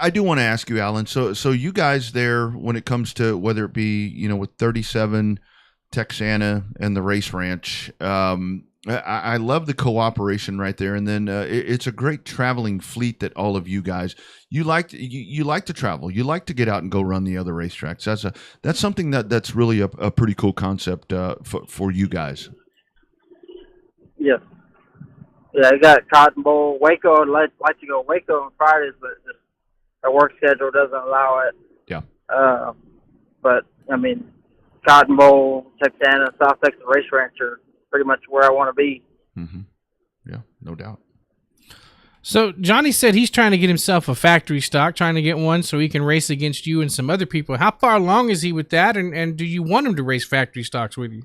Speaker 3: I do want to ask you, Alan. So you guys there, when it comes to whether it be with 37 Texana and the Race Ranch, I love the cooperation right there, and then it's a great traveling fleet that all of you guys you like to travel, you like to get out and go run the other racetracks. That's something that's really a pretty cool concept for you guys.
Speaker 4: Yeah, I got Cotton Bowl, Waco. I'd like to go Waco on Fridays, but just our work schedule doesn't allow it.
Speaker 3: Yeah.
Speaker 4: But I mean, Cotton Bowl, Texana, South Texas Race Ranch are pretty much where I want to be.
Speaker 3: Mm-hmm. Yeah, no doubt.
Speaker 2: So Johnny said he's trying to get himself a factory stock, trying to get one so he can race against you and some other people. How far along is he with that, and do you want him to race factory stocks with you?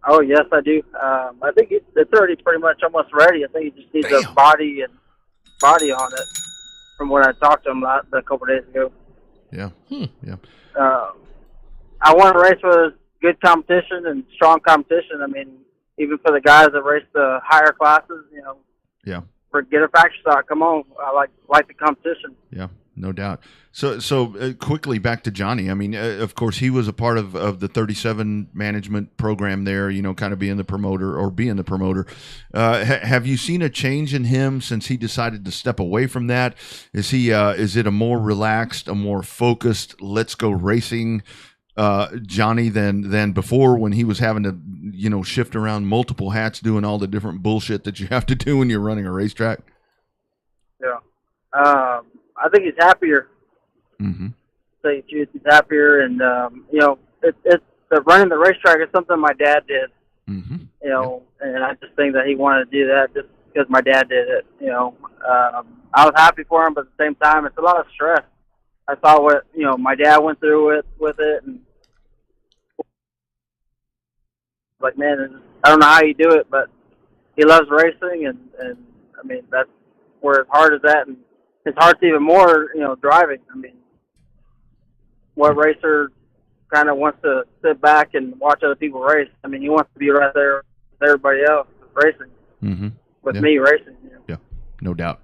Speaker 4: Oh, yes, I do. I think it's already pretty much almost ready. I think he just needs a body on it, from what I talked to him a couple of days ago.
Speaker 3: Yeah. Yeah.
Speaker 4: I want to race with good competition and strong competition. I mean, even for the guys that race the higher classes,
Speaker 3: Yeah.
Speaker 4: Get a factory stock. Come on, I like the competition.
Speaker 3: Yeah, no doubt. So quickly back to Johnny. I mean, of course, he was a part of the 37 management program there. Kind of being the promoter. Have you seen a change in him since he decided to step away from that? Is it a more relaxed, a more focused, let's go racing Johnny than before, when he was having to shift around multiple hats, doing all the different bullshit that you have to do when you're running a racetrack?
Speaker 4: Yeah, I think he's happier.
Speaker 3: Mm-hmm.
Speaker 4: He's happier, and it's running the racetrack is something my dad did.
Speaker 3: Mm-hmm.
Speaker 4: And I just think that he wanted to do that just because my dad did it. I was happy for him, but at the same time, it's a lot of stress. I saw what my dad went through with it, and like, man, I don't know how you do it, but he loves racing, and I mean, that's where his heart is at, and his heart's even more driving. I mean, what racer kind of wants to sit back and watch other people race? I mean, he wants to be right there with everybody else racing,
Speaker 3: mm-hmm.
Speaker 4: with me racing.
Speaker 3: Yeah, no doubt.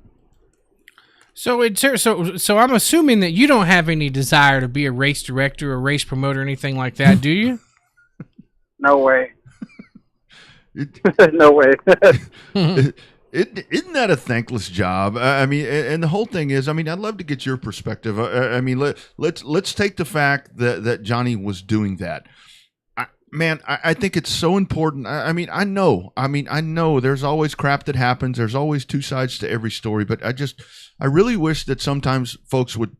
Speaker 2: So I'm assuming that you don't have any desire to be a race director or race promoter or anything like that, do you?
Speaker 4: No way. No way.
Speaker 3: Isn't that a thankless job? I mean, and the whole thing is, I mean, I'd love to get your perspective. I mean, let's take the fact that Johnny was doing that. I think it's so important. I mean, I know there's always crap that happens. There's always two sides to every story, but I really wish that sometimes folks would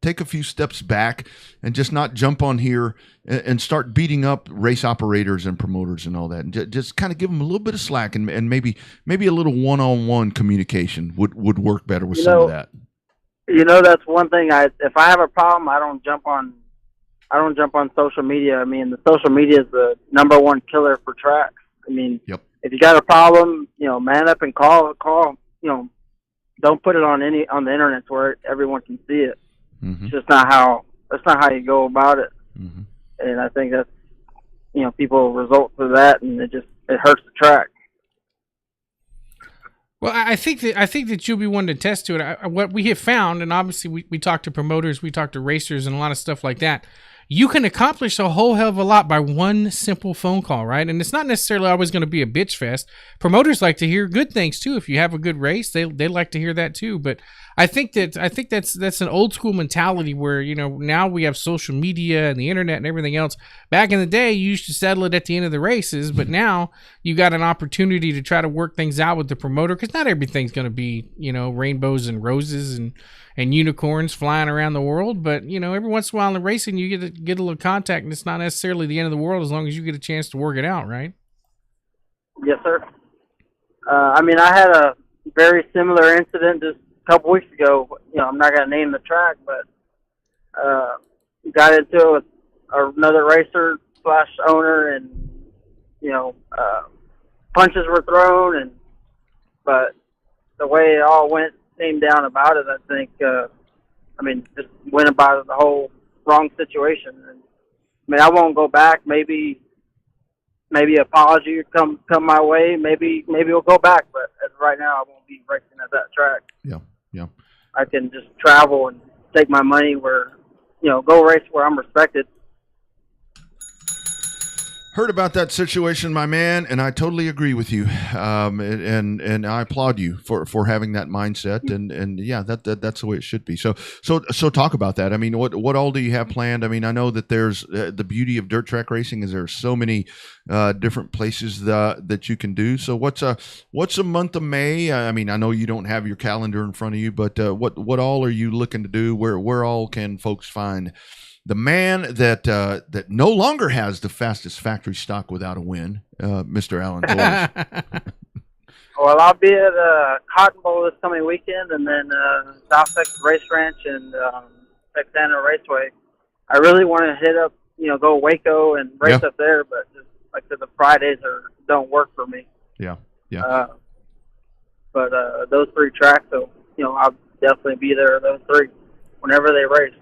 Speaker 3: take a few steps back and just not jump on here and start beating up race operators and promoters and all that, and just kind of give them a little bit of slack, and maybe a little one-on-one communication would work better with some of that.
Speaker 4: That's one thing. If I have a problem, I don't jump on I don't jump on social media. I mean, the social media is the number one killer for tracks. I mean,
Speaker 3: Yep.
Speaker 4: if you got a problem, man up and call. Don't put it on the internet where everyone can see it.
Speaker 3: Mm-hmm.
Speaker 4: It's just not how you go about it.
Speaker 3: Mm-hmm.
Speaker 4: And I think that's, people result to that, and it hurts the track.
Speaker 2: Well, I think that you'll be one to test to it. What we have found, and obviously we talk to promoters, we talk to racers, and a lot of stuff like that. You can accomplish a whole hell of a lot by one simple phone call, right? And it's not necessarily always going to be a bitch fest. Promoters like to hear good things too. If you have a good race, they like to hear that too. But I think that's an old school mentality where, now we have social media and the internet and everything else. Back in the day, you used to settle it at the end of the races, but now you got an opportunity to try to work things out with the promoter, because not everything's going to be, rainbows and roses and unicorns flying around the world. But, every once in a while in the racing, you get a little contact, and it's not necessarily the end of the world as long as you get a chance to work it out, right?
Speaker 4: Yes, sir. I had a very similar incident just a couple weeks ago. I'm not going to name the track, but got into it with another racer / owner, and, punches were thrown, but the way it all came down about it, I think, just went about it the whole wrong situation. And I won't go back. Maybe an apology would come my way. Maybe we'll go back, but as of right now, I won't be racing at that track.
Speaker 3: Yeah, yeah.
Speaker 4: I can just travel and take my money where, go race where I'm respected.
Speaker 3: Heard about that situation, my man, and I totally agree with you. And I applaud you for having that mindset. And yeah, that's the way it should be. So talk about that. I mean, what all do you have planned? I mean, I know that there's the beauty of dirt track racing is there's so many different places that you can do. So what's a month of May? I mean, I know you don't have your calendar in front of you, but what all are you looking to do? Where all can folks find the man that no longer has the fastest factory stock without a win, Mr. Alan Torres?
Speaker 4: Well, I'll be at Cotton Bowl this coming weekend, and then South Texas Race Ranch and Texana Raceway. I really want to hit up, go Waco and race up there, but just like I said, the Fridays don't work for me.
Speaker 3: Yeah.
Speaker 4: But those three tracks, so I'll definitely be there. Those three, whenever they race.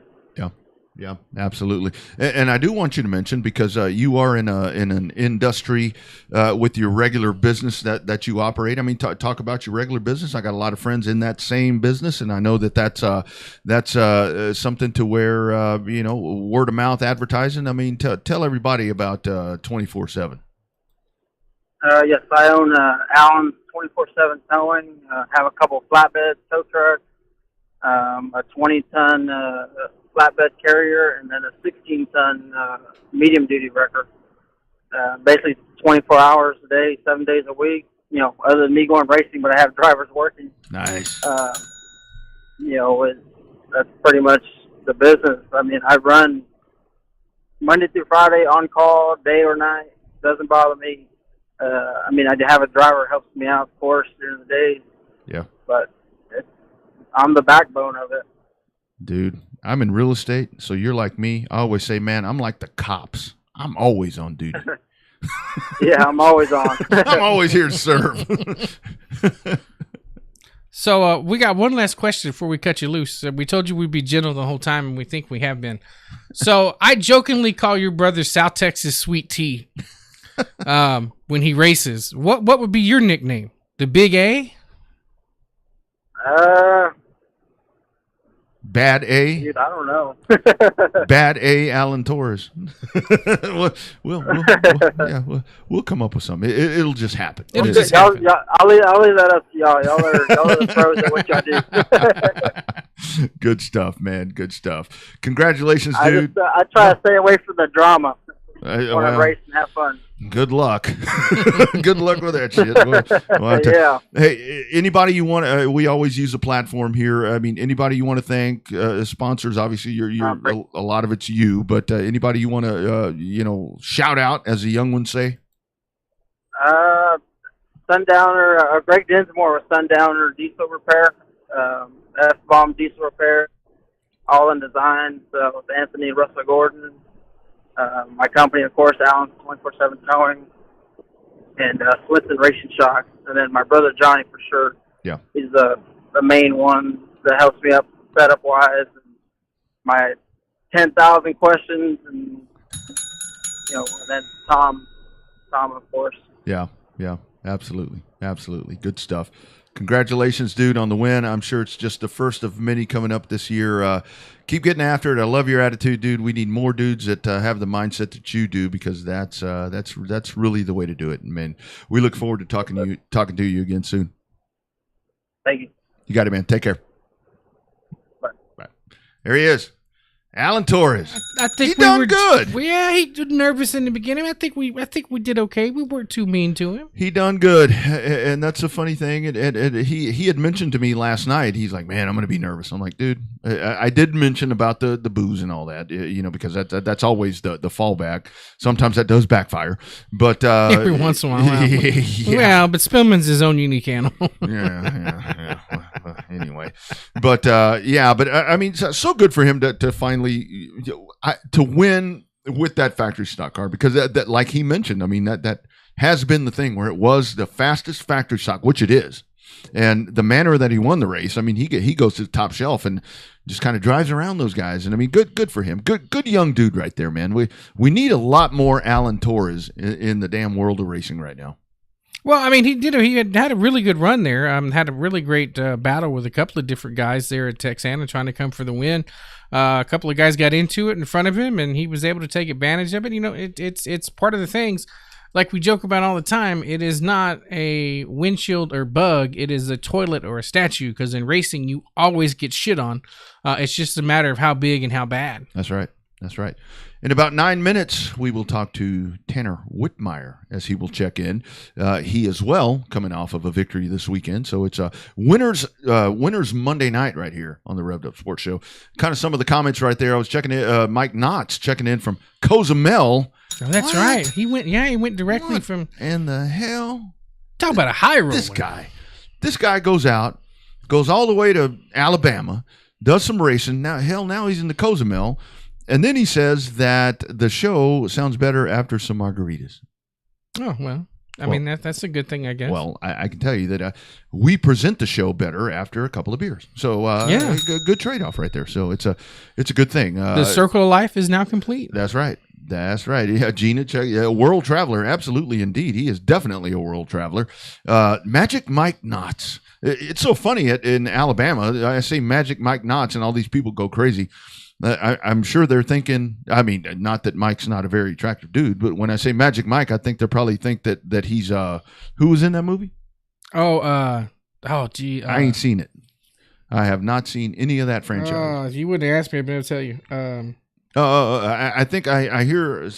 Speaker 3: Yeah, absolutely. And I do want you to mention, because you are in an industry with your regular business that you operate. I mean, talk about your regular business. I got a lot of friends in that same business, and I know that's something to where word of mouth advertising. I mean, tell everybody about 24/7.
Speaker 4: Yes, I own Allen's 24/7 Towing. Have a couple flatbed tow trucks, a 20-ton flatbed carrier, and then a 16-ton medium-duty wrecker. Basically 24 hours a day, 7 days a week. Other than me going racing, but I have drivers working.
Speaker 3: Nice.
Speaker 4: That's pretty much the business. I mean, I run Monday through Friday on call, day or night. Doesn't bother me. I have a driver who helps me out, of course, during the day.
Speaker 3: Yeah.
Speaker 4: But I'm the backbone of it.
Speaker 3: Dude, I'm in real estate, so you're like me. I always say, man, I'm like the cops. I'm always on duty.
Speaker 4: Yeah, I'm always on.
Speaker 3: I'm always here to serve.
Speaker 2: So we got one last question before we cut you loose. We told you we'd be gentle the whole time, and we think we have been. So I jokingly call your brother South Texas Sweet Tea when he races. What would be your nickname? The Big A?
Speaker 3: Bad A?
Speaker 4: Dude, I don't know.
Speaker 3: Bad A Alan Torres. we'll come up with something. It'll just happen.
Speaker 2: It'll just happen.
Speaker 4: I'll leave that up to y'all. Y'all are the pros at what y'all do.
Speaker 3: Good stuff, man. Good stuff. Congratulations, dude.
Speaker 4: I try to stay away from the drama. I want to race and have fun.
Speaker 3: Good luck. Good luck with that shit.
Speaker 4: Yeah.
Speaker 3: Hey, anybody you want to, we always use a platform here. I mean, anybody you want to thank, sponsors, obviously you're a lot of it's you, but anybody you want to, shout out, as the young ones say?
Speaker 4: Sundowner, Greg Dinsmore with Sundowner Diesel Repair, F-Bomb Diesel Repair, All in Design, with Anthony Russell Gordon, my company, of course, Allen's 24/7 Towing, and Swinson Racing Shocks, and then my brother Johnny for sure.
Speaker 3: Yeah,
Speaker 4: he's the main one that helps me up setup wise, and my 10,000 questions, and and then Tom, of course.
Speaker 3: Yeah, absolutely, good stuff. Congratulations, dude, on the win. I'm sure it's just the first of many coming up this year. Keep getting after it. I love your attitude, dude. We need more dudes that have the mindset that you do, because that's really the way to do it. And man, we look forward to talking to you again soon.
Speaker 4: Thank you.
Speaker 3: You got it, man. Take care.
Speaker 4: Bye.
Speaker 3: There he is. Alan Torres.
Speaker 2: I think
Speaker 3: he done good.
Speaker 2: Yeah, he was nervous in the beginning. I think we did okay. We weren't too mean to him.
Speaker 3: He done good, and that's a funny thing. And he had mentioned to me last night. He's like, "Man, I'm going to be nervous." I'm like, "Dude, I did mention about the booze and all that, because that's always the fallback. Sometimes that does backfire, but
Speaker 2: every once in a while.
Speaker 3: yeah.
Speaker 2: Well, but Spillman's his own unique animal.
Speaker 3: yeah. Anyway, but I mean, so good for him to finally to win with that factory stock car, because that like he mentioned, I mean, that has been the thing where it was the fastest factory stock, which it is, and the manner that he won the race. I mean, he goes to the top shelf and just kind of drives around those guys, and I mean, good for him. Good young dude right there, man. We need a lot more Alan Torres in the damn world of racing right now.
Speaker 2: Well, I mean, he had a really good run there. Had a really great battle with a couple of different guys there at Texana trying to come for the win. A couple of guys got into it in front of him, and he was able to take advantage of it. It's part of the things, like we joke about all the time. It is not a windshield or bug. It is a toilet or a statue, because in racing, you always get shit on. It's just a matter of how big and how bad.
Speaker 3: That's right. In about 9 minutes, we will talk to Tanner Whitmire as he will check in. He as well coming off of a victory this weekend. So it's a winners Monday night right here on the Revved Up Sports Show. Kind of some of the comments right there. I was checking in, Mike Knotts checking in from Cozumel.
Speaker 2: Oh, that's right. He went directly from.
Speaker 3: And the hell?
Speaker 2: Talk about a high road.
Speaker 3: This guy goes all the way to Alabama, does some racing. Now he's in the Cozumel. And then he says that the show sounds better after some margaritas.
Speaker 2: Oh, well, I mean, that's a good thing, I guess.
Speaker 3: Well, I can tell you that we present the show better after a couple of beers. So, good trade-off right there. So it's a good thing.
Speaker 2: The circle of life is now complete.
Speaker 3: That's right. Yeah, Gina, a world traveler. Absolutely, indeed. He is definitely a world traveler. Magic Mike Knotts. It's so funny in Alabama. I say Magic Mike Knotts, and all these people go crazy. I'm sure they're thinking, I mean, not that Mike's not a very attractive dude, but when I say Magic Mike, I think they probably think that he's who was in that movie?
Speaker 2: I
Speaker 3: ain't seen it. I have not seen any of that franchise.
Speaker 2: If you wouldn't ask me, I'd be able to tell you.
Speaker 3: I think I hear.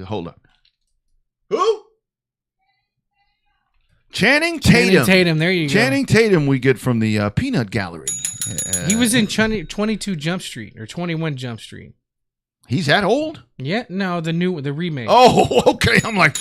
Speaker 3: Hold up. Who? Channing Tatum.
Speaker 2: There you go.
Speaker 3: Channing Tatum. We get from the Peanut Gallery.
Speaker 2: He was in 22 Jump Street or 21 Jump Street.
Speaker 3: He's that old?
Speaker 2: Yeah, no, the remake.
Speaker 3: Oh, okay. I'm like,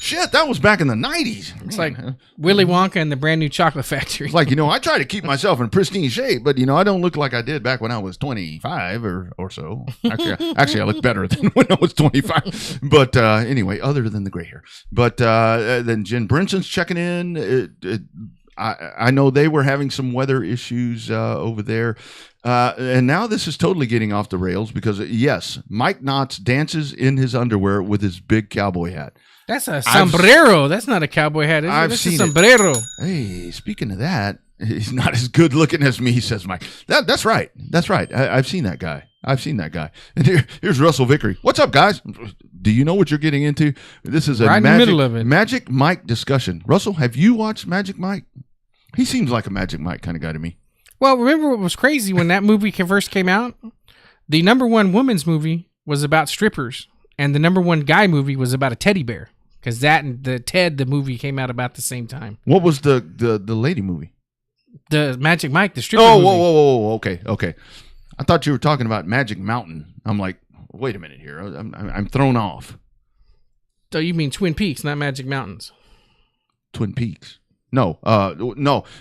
Speaker 3: shit, that was back in the 90s.
Speaker 2: It's like Willy Wonka and the Brand New Chocolate Factory.
Speaker 3: It's like, I try to keep myself in pristine shape, but, I don't look like I did back when I was 25 or so. Actually, I look better than when I was 25. But anyway, other than the gray hair. But then Jen Brinson's checking in. I know they were having some weather issues over there. And now this is totally getting off the rails because, yes, Mike Knotts dances in his underwear with his big cowboy hat.
Speaker 2: That's a sombrero. That's not a cowboy hat, is it? That's a sombrero.
Speaker 3: Hey, speaking of that, he's not as good looking as me, says Mike. That's right. I've seen that guy. And here's Russell Vickery. What's up, guys? Do you know what you're getting into? This is
Speaker 2: right in the middle of it.
Speaker 3: Magic Mike discussion. Russell, have you watched Magic Mike? He seems like a Magic Mike kind of guy to me.
Speaker 2: Well, remember what was crazy when that movie first came out? The number one women's movie was about strippers, and the number one guy movie was about a teddy bear. Because that and the movie came out about the same time.
Speaker 3: What was the lady movie?
Speaker 2: The Magic Mike, the stripper movie.
Speaker 3: Whoa. Okay. I thought you were talking about Magic Mountain. I'm like, wait a minute here. I'm thrown off.
Speaker 2: So you mean Twin Peaks, not Magic Mountains?
Speaker 3: Twin Peaks. No,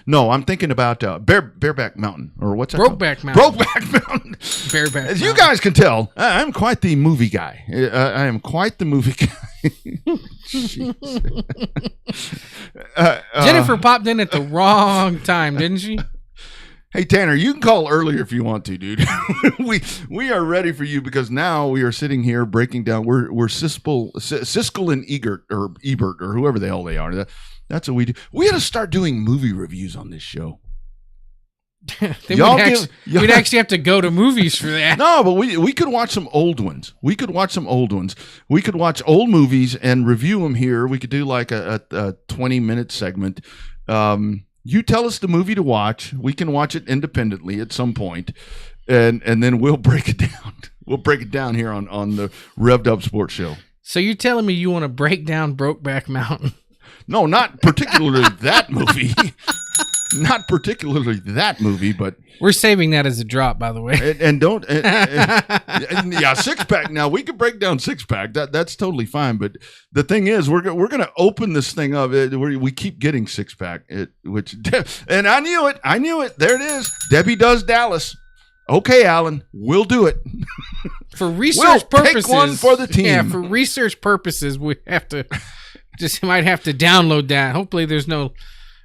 Speaker 3: no. I'm thinking about Bareback Mountain, or what's that?
Speaker 2: Brokeback Mountain.
Speaker 3: Brokeback Mountain.
Speaker 2: Bareback.
Speaker 3: As you guys can tell, I'm quite the movie guy. I am quite the movie guy.
Speaker 2: Jennifer popped in at the wrong time, didn't she?
Speaker 3: Hey Tanner, you can call earlier if you want to, dude. we are ready for you because now we are sitting here breaking down. We're Siskel and Ebert or whoever the hell they are. That's what we do. We got to start doing movie reviews on this show.
Speaker 2: We'd actually have to go to movies for that.
Speaker 3: No, but we could watch some old ones. We could watch old movies and review them here. We could do like a 20-minute segment. You tell us the movie to watch. We can watch it independently at some point, and then we'll break it down. We'll break it down here on the Revved Up Sports Show.
Speaker 2: So you're telling me you want to break down Brokeback Mountain?
Speaker 3: No, not particularly that movie. Not particularly that movie, but
Speaker 2: we're saving that as a drop, by the way.
Speaker 3: And don't, yeah, Six Pack. Now we could break down Six Pack. That's totally fine. But the thing is, we're gonna open this thing up. We keep getting Six Pack. And I knew it. There it is. Debbie does Dallas. Okay, Alan, we'll do it.
Speaker 2: For research purposes,
Speaker 3: pick one for the team.
Speaker 2: Yeah, for research purposes, we have to. Might have to download that. Hopefully, there's no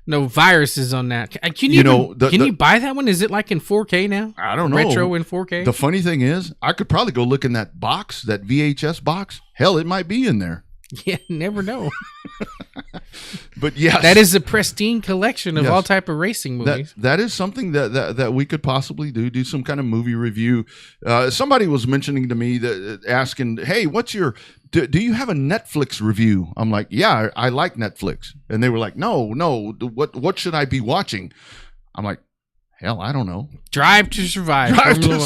Speaker 2: viruses on that. Can you buy that one? Is it like in 4K now?
Speaker 3: I don't know.
Speaker 2: Retro in 4K.
Speaker 3: The funny thing is, I could probably go look in that box, that VHS box. Hell, it might be in there.
Speaker 2: Yeah, never know.
Speaker 3: But yes,
Speaker 2: that is a pristine collection of all type of racing movies.
Speaker 3: That is something that we could possibly do some kind of movie review. Somebody was mentioning to me asking, "Hey, what's your do you have a Netflix review?" I'm like, "Yeah, I like Netflix." And they were like, "No, what should I be watching?" I'm like, hell, I don't know.
Speaker 2: Drive to Survive.
Speaker 3: Drive to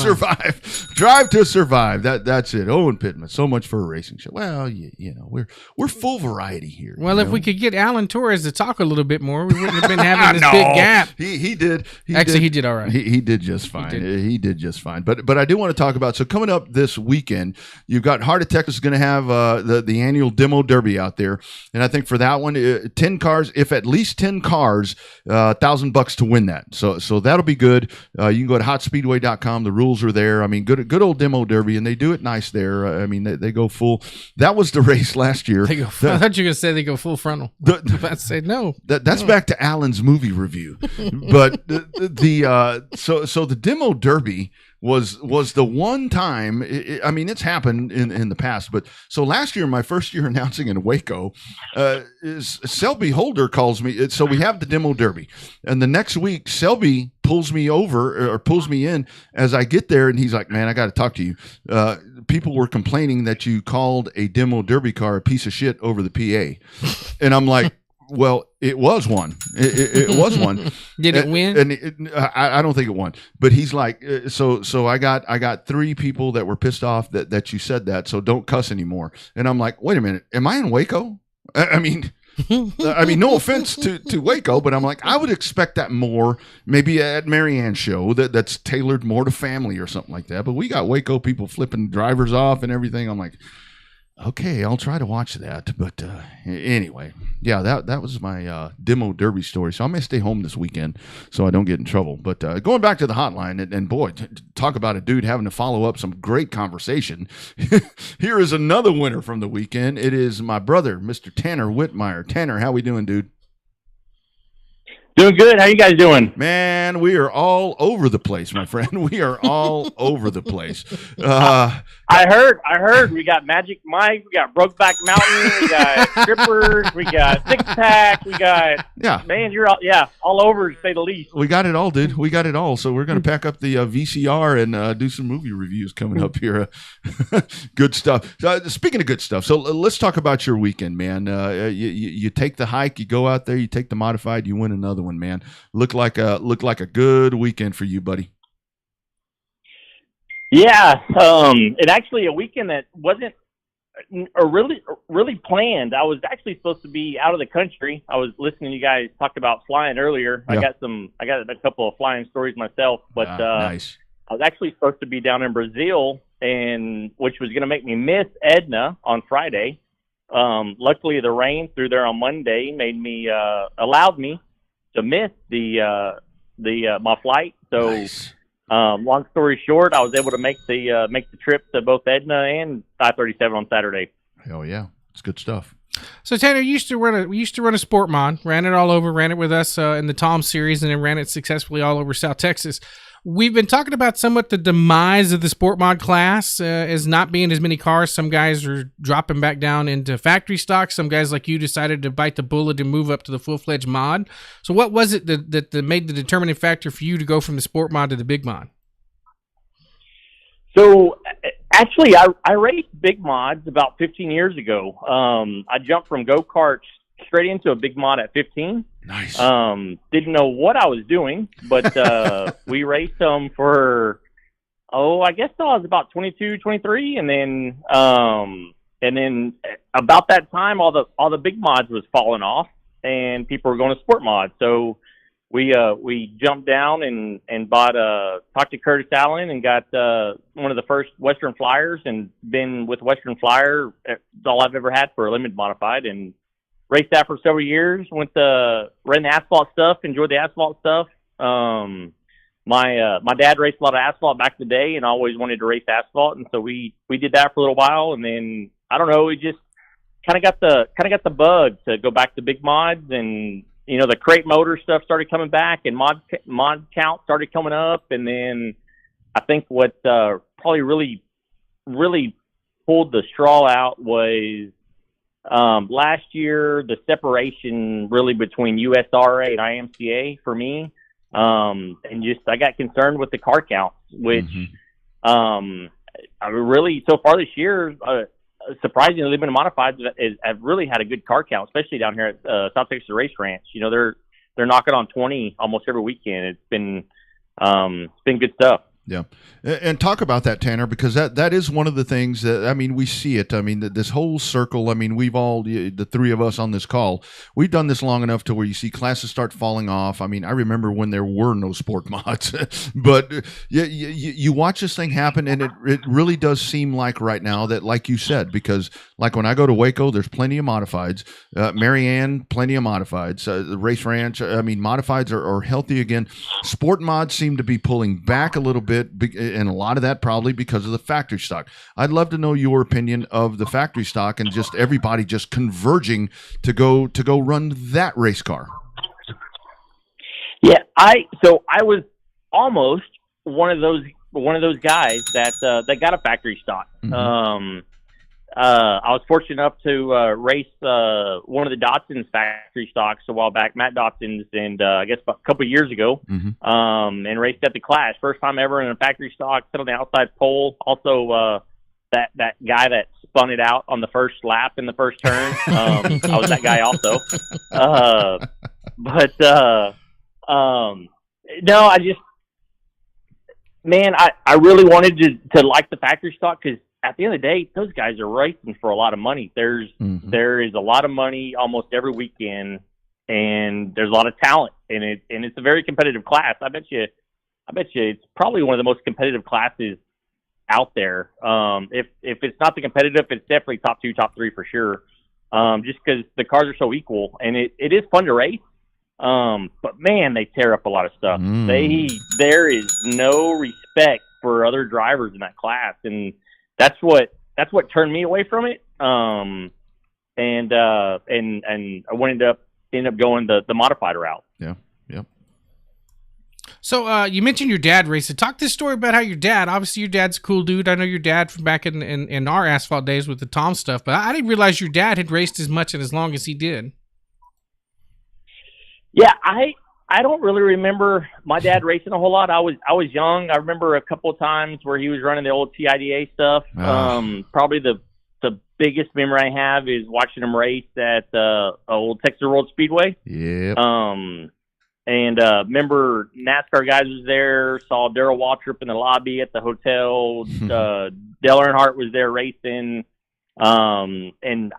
Speaker 3: Survive. That's it. Owen Pittman. So much for a racing show. Well, you know, we're full variety here.
Speaker 2: Well, if we could get Alan Torres to talk a little bit more, we wouldn't have been having this big gap.
Speaker 3: He did.
Speaker 2: He did all right.
Speaker 3: He did just fine. He did just fine. But I do want to talk about, so coming up this weekend, you've got Heart of Texas is going to have the annual demo derby out there, and I think for that one, 10 cars. If at least 10 cars, $1,000 to win that. So that'll be good. You can go to hotspeedway.com. The rules are there. I mean, good old demo derby, and they do it nice there. I mean, they go full. That was the race last year.
Speaker 2: I thought you were going to say they go full frontal. I said no.
Speaker 3: That's back to Alan's movie review. But so the demo derby was the one time. I mean, it's happened in the past, but so last year, my first year announcing in Waco, Selby Holder calls me. So we have the demo derby, and the next week Selby pulls me over or pulls me in as I get there, and he's like, "Man, I got to talk to you. People were complaining that you called a demo derby car a piece of shit over the PA," and I'm like, well, it was one. It was one.
Speaker 2: Did it win?
Speaker 3: And I don't think it won. But he's like, so I got 3 people that were pissed off that you said that. So don't cuss anymore. And I'm like, wait a minute, am I in Waco? I mean, no offense to Waco, but I'm like, I would expect that more maybe at Marianne's show that's tailored more to family or something like that. But we got Waco people flipping drivers off and everything. I'm like, okay, I'll try to watch that. But anyway, yeah, that was my demo derby story. So I may stay home this weekend so I don't get in trouble. But going back to the hotline, and boy, talk about a dude having to follow up some great conversation. Here is another winner from the weekend. It is my brother, Mr. Tanner Whitmire. Tanner, how we doing, dude?
Speaker 5: Doing good. How you guys doing?
Speaker 3: Man, we are all over the place, my friend. We are all over the place.
Speaker 5: I heard. We got Magic Mike. We got Brokeback Mountain. We got Strippers. We got Six Pack. We got man. You're all over to say the least.
Speaker 3: We got it all, dude. We got it all. So we're gonna pack up the VCR and do some movie reviews coming up here. Good stuff. Speaking of good stuff, so let's talk about your weekend, man. You take the hike, you go out there, you take the modified, you win another one, man. Look like a good weekend for you, buddy.
Speaker 5: Yeah, and actually a weekend that wasn't really planned. I was actually supposed to be out of the country. I was listening to you guys talk about flying earlier. Yeah. I got a couple of flying stories myself, but
Speaker 3: nice.
Speaker 5: I was actually supposed to be down in Brazil, and which was going to make me miss Edna on Friday. Luckily, the rain through there on Monday allowed me miss my flight. So,
Speaker 3: Nice.
Speaker 5: Long story short, I was able to make the trip to both Edna and I-37 on Saturday.
Speaker 3: Hell yeah, it's good stuff.
Speaker 2: So Tanner, we used to run a sport mod, ran it all over, ran it with us in the Tom series, and then ran it successfully all over South Texas. We've been talking about somewhat the demise of the sport mod class as not being as many cars. Some guys are dropping back down into factory stock. Some guys like you decided to bite the bullet and move up to the full-fledged mod. So what was it that made the determining factor for you to go from the sport mod to the big mod?
Speaker 5: So, actually, I raced big mods about 15 years ago. I jumped from go-karts straight into a big mod at 15.
Speaker 3: Nice.
Speaker 5: Didn't know what I was doing, but we raced them for, I guess I was about 22, 23, and then about that time, all the big mods was falling off, and people were going to sport mods. So we jumped down and talked to Curtis Allen and got one of the first Western Flyers, and been with Western Flyer. It's all I've ever had for a limited modified, and raced that for several years. Ran the asphalt stuff, enjoyed the asphalt stuff. My dad raced a lot of asphalt back in the day, and always wanted to race asphalt, and so we did that for a little while, and then I don't know, we just kind of got the bug to go back to big mods, and the crate motor stuff started coming back, and mod count started coming up, and then I think what probably really pulled the straw out was last year, the separation really between USRA and IMCA for me, and just I got concerned with the car counts, which I really so far this year, surprisingly, limited modifieds have really had a good car count, especially down here at South Texas Race Ranch. They're knocking on 20 almost every weekend. It's been good stuff.
Speaker 3: Yeah. And talk about that, Tanner, because that is one of the things that, we see it. This whole circle, we've all, the three of us on this call, we've done this long enough to where you see classes start falling off. I remember when there were no sport mods, but you watch this thing happen, and it really does seem like right now that, like you said, because like when I go to Waco, there's plenty of modifieds. Marianne, plenty of modifieds. The Race Ranch, modifieds are healthy again. Sport mods seem to be pulling back a little bit, and a lot of that probably because of the factory stock. I'd love to know your opinion of the factory stock and just everybody just converging to go run that race car.
Speaker 5: Yeah, I was almost one of those guys that got a factory stock.
Speaker 3: Mm-hmm.
Speaker 5: I was fortunate enough to race one of the Dotson's factory stocks a while back, Matt Dotson's, and I guess about a couple of years ago, and raced at the Clash. First time ever in a factory stock, sit on the outside pole. Also, that guy that spun it out on the first lap in the first turn. I was that guy also. No, I really wanted to like the factory stock, because at the end of the day, those guys are racing for a lot of money. There is a lot of money almost every weekend, and there's a lot of talent, and it's a very competitive class. I bet you it's probably one of the most competitive classes out there. If it's not the competitive, it's definitely top 2, top 3 for sure. Just because the cars are so equal, and it is fun to race. But man, they tear up a lot of stuff. There is no respect for other drivers in that class, and that's what turned me away from it. And I ended up going the modified route.
Speaker 3: Yeah. Yep.
Speaker 2: So you mentioned your dad racing. Talk this story about how your dad's a cool dude. I know your dad from back in our asphalt days with the Tom stuff, but I didn't realize your dad had raced as much and as long as he did. Yeah, I don't really remember my dad racing a whole lot. I was young. I remember a couple of times where he was running the old TIDA stuff. Probably the biggest memory I have is watching him race at old Texas World Speedway.
Speaker 3: Yeah.
Speaker 5: And remember NASCAR guys was there. Saw Darrell Waltrip in the lobby at the hotel. Dale Earnhardt was there racing. And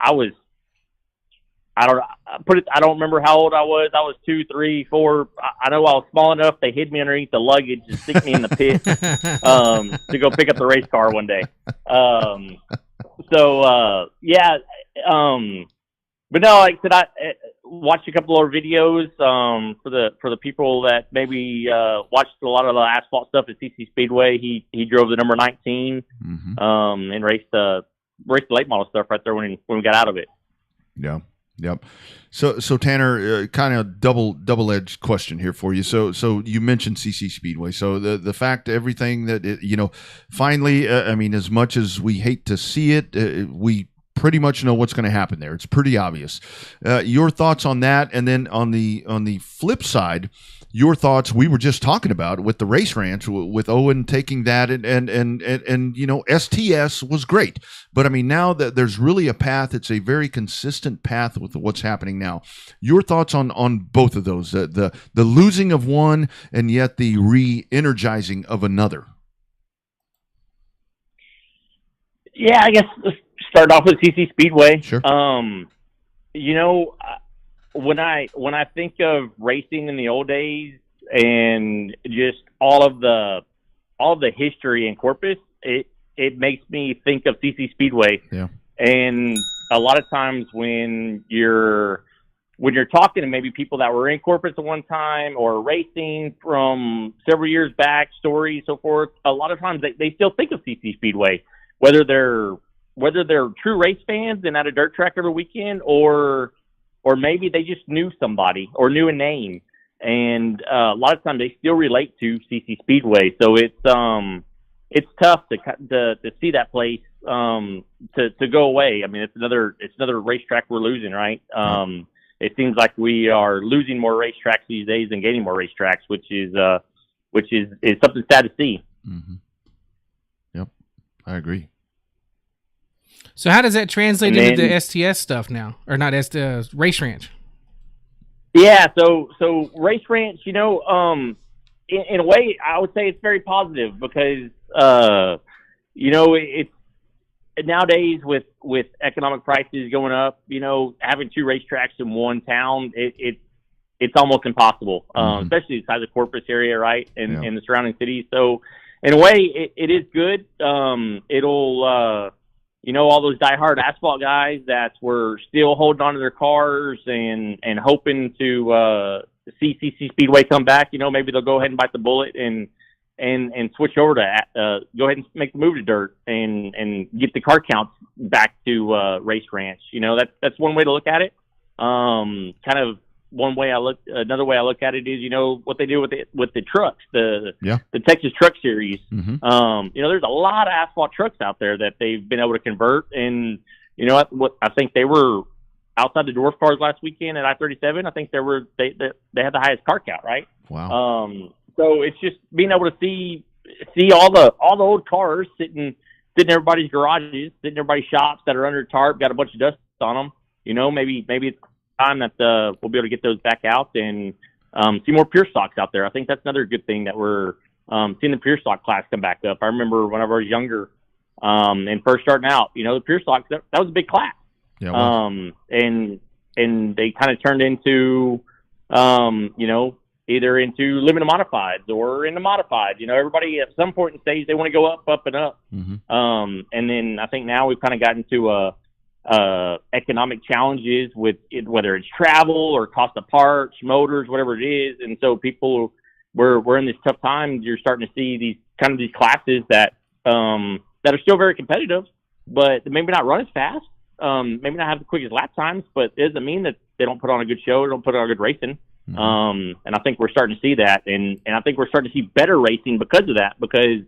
Speaker 5: I don't remember how old I was. I was 2, 3, 4. I know I was small enough. They hid me underneath the luggage and stick me in the pit to go pick up the race car one day. But no, like I said, watched a couple of videos for the people that maybe watched a lot of the asphalt stuff at CC Speedway. He drove the number 19 and raced the late model stuff right there when we got out of it.
Speaker 3: Yeah. Yep. So Tanner, kind of double-edged question here for you. So you mentioned CC Speedway. So the fact everything that finally, I mean, as much as we hate to see it, we pretty much know what's going to happen there. It's pretty obvious. Your thoughts on that, and then on the flip side, your thoughts. We were just talking about with the race ranch with Owen taking that, and STS was great, but I mean now that there's really a path, it's a very consistent path with what's happening now. Your thoughts on both of those, the losing of one and yet the re-energizing of another.
Speaker 5: Yeah, I guess let's start off with CC Speedway.
Speaker 3: Sure.
Speaker 5: When I think of racing in the old days and just all of the history in Corpus, it makes me think of CC Speedway.
Speaker 3: Yeah.
Speaker 5: And a lot of times when you're talking to maybe people that were in Corpus at one time or racing from several years back, stories, so forth, a lot of times they still think of CC Speedway, whether they're true race fans and at a dirt track every weekend, or maybe they just knew somebody or knew a name, and a lot of times they still relate to CC Speedway. So it's tough to see that place to go away. I mean, it's another racetrack we're losing, right? It seems like we are losing more racetracks these days than gaining more racetracks, which is something sad to see.
Speaker 3: Mm-hmm. Yep, I agree.
Speaker 2: So how does that translate into the STS stuff now, or not Race Ranch?
Speaker 5: Yeah, so Race Ranch, in a way, I would say it's very positive because it's nowadays with economic prices going up, having two racetracks in one town, it's almost impossible, especially the size of Corpus area, right, and the surrounding cities. So in a way, it is good. It'll all those diehard asphalt guys that were still holding on to their cars and hoping to see CC Speedway come back, maybe they'll go ahead and bite the bullet and switch over to go ahead and make the move to dirt and get the car counts back to Race Ranch. That's one way to look at it. Kind of another way I look at it is, what they do with the trucks, the Texas Truck Series.
Speaker 3: Mm-hmm.
Speaker 5: There's a lot of asphalt trucks out there that they've been able to convert, and I think they were outside the dwarf cars last weekend at I-37. I think they had the highest car count, right?
Speaker 3: Wow.
Speaker 5: So it's just being able to see all the old cars sitting in everybody's garages, sitting in everybody's shops that are under tarp, got a bunch of dust on them. Maybe it's time that we'll be able to get those back out and see more pure stocks out there. I think that's another good thing that we're seeing the pure stock class come back up. I remember whenever I was younger and first starting out, the pure stocks, that was a big class.
Speaker 3: Yeah. Wow.
Speaker 5: And they kind of turned into either into limited modifieds or into modified. Everybody at some point in stage they want to go up and up.
Speaker 3: Mm-hmm.
Speaker 5: And then I think now we've kind of gotten to economic challenges with it, whether it's travel or cost of parts, motors, whatever it is. And so we're in this tough time. You're starting to see these classes that are still very competitive, but maybe not run as fast, maybe not have the quickest lap times, but it doesn't mean that they don't put on a good show or don't put on a good racing. Mm-hmm. And I think we're starting to see that, and I think we're starting to see better racing because of that, because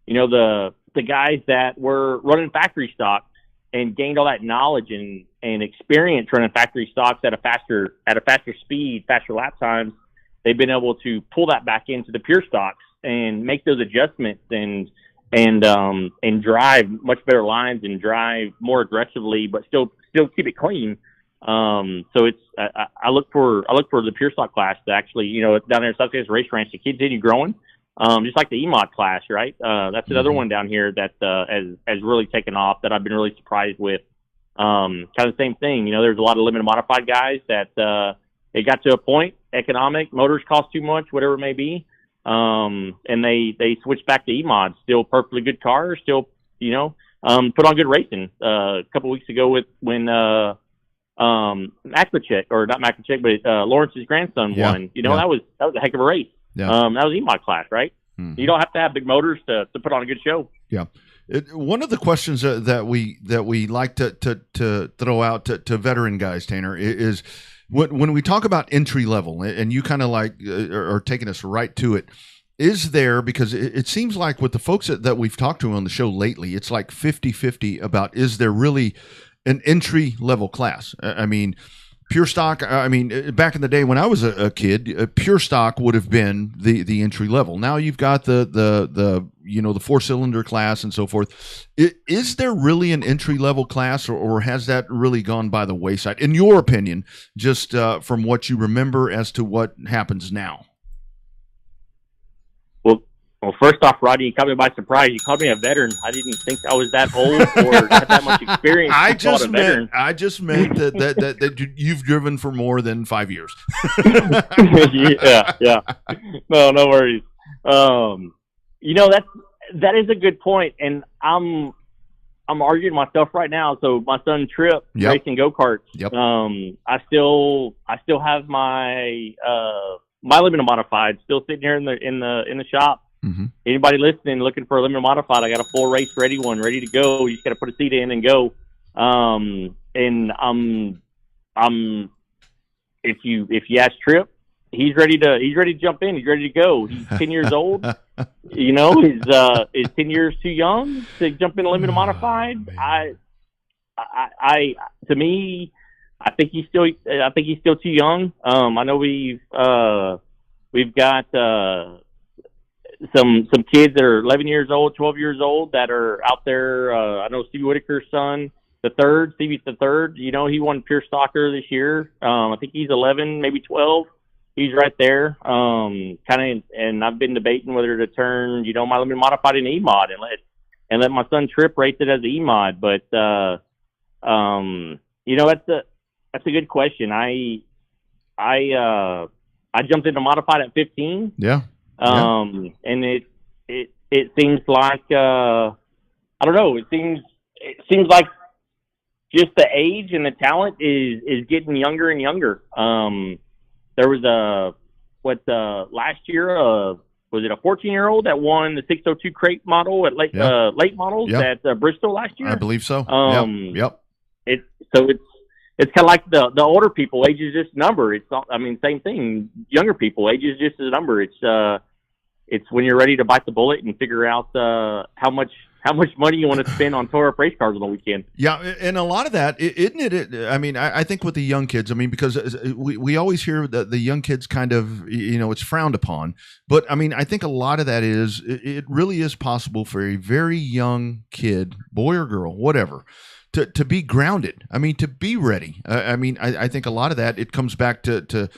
Speaker 5: the guys that were running factory stock and gained all that knowledge and experience running factory stocks at a faster speed, faster lap times, they've been able to pull that back into the pure stocks and make those adjustments and drive much better lines and drive more aggressively, but still keep it clean. So it's I look for the pure stock class to actually down there in South Texas Race Ranch to continue growing. Just like the E-Mod class, right? That's another one down here that has really taken off that I've been really surprised with. Kind of the same thing. There's a lot of limited modified guys that it got to a point, economic, motors cost too much, whatever it may be, and they switched back to E-Mod. Still perfectly good cars, still, put on good racing. A couple weeks ago when Maklicek, or not Maklicek, but Lawrence's grandson won. You know, that was a heck of a race.
Speaker 3: Yeah.
Speaker 5: That was EMOD class, right?
Speaker 3: Mm-hmm.
Speaker 5: You don't have to have big motors to put on a good show.
Speaker 3: Yeah. One of the questions that we like to throw out to veteran guys, Tanner, is when we talk about entry level, and you kind of like are taking us right to it. Is there, because it seems like with the folks that we've talked to on the show lately, it's like 50-50 about, is there really an entry level class? I mean, pure stock. I mean, back in the day when I was a kid, pure stock would have been the entry level. Now you've got the 4-cylinder class and so forth. Is there really an entry level class, or has that really gone by the wayside, in your opinion, just from what you remember as to what happens now?
Speaker 5: Well, first off, Roddy, you caught me by surprise. You called me a veteran. I didn't think I was that old or had that much experience.
Speaker 3: I just meant that you've driven for more than 5 years.
Speaker 5: yeah. No worries. That is a good point, and I'm arguing myself right now. So my son Trip racing go-karts.
Speaker 3: Yep.
Speaker 5: I still have my limited modified still sitting here in the shop.
Speaker 3: Mm-hmm.
Speaker 5: Anybody listening looking for a limited modified, I got a full race ready one ready to go. You just got to put a seat in and go. And if you ask Trip, he's ready to jump in. He's ready to go. He's 10 years old. You know, is 10 years too young to jump in a limited modified? To me, I think he's still too young. I know we've got some kids that are 11 years old, 12 years old that are out there. I know Stevie Whitaker's son, Stevie's the third. You know, he won pure stocker this year. I think he's 11, maybe 12. He's right there. And I've been debating whether to turn, my limited modified into EMOD and let my son Trip race it as an EMOD. But that's a good question. I jumped into modified at 15.
Speaker 3: Yeah.
Speaker 5: And it seems like I don't know. It seems like just the age and the talent is getting younger and younger. There was last year was it a 14-year-old that won the 602 crate model at late models at Bristol last year?
Speaker 3: I believe so. Yep.
Speaker 5: It's kind of like the older people, age is just a number. It's not, same thing. Younger people, age is just a number. It's when you're ready to bite the bullet and figure out how much money you want to spend on tore up race cars on the weekend.
Speaker 3: Yeah, and a lot of that, isn't it? I think with the young kids, because we always hear that the young kids kind of, it's frowned upon. But, I think a lot of that is, it really is possible for a very young kid, boy or girl, whatever, to be grounded. To be ready. I think a lot of that, it comes back to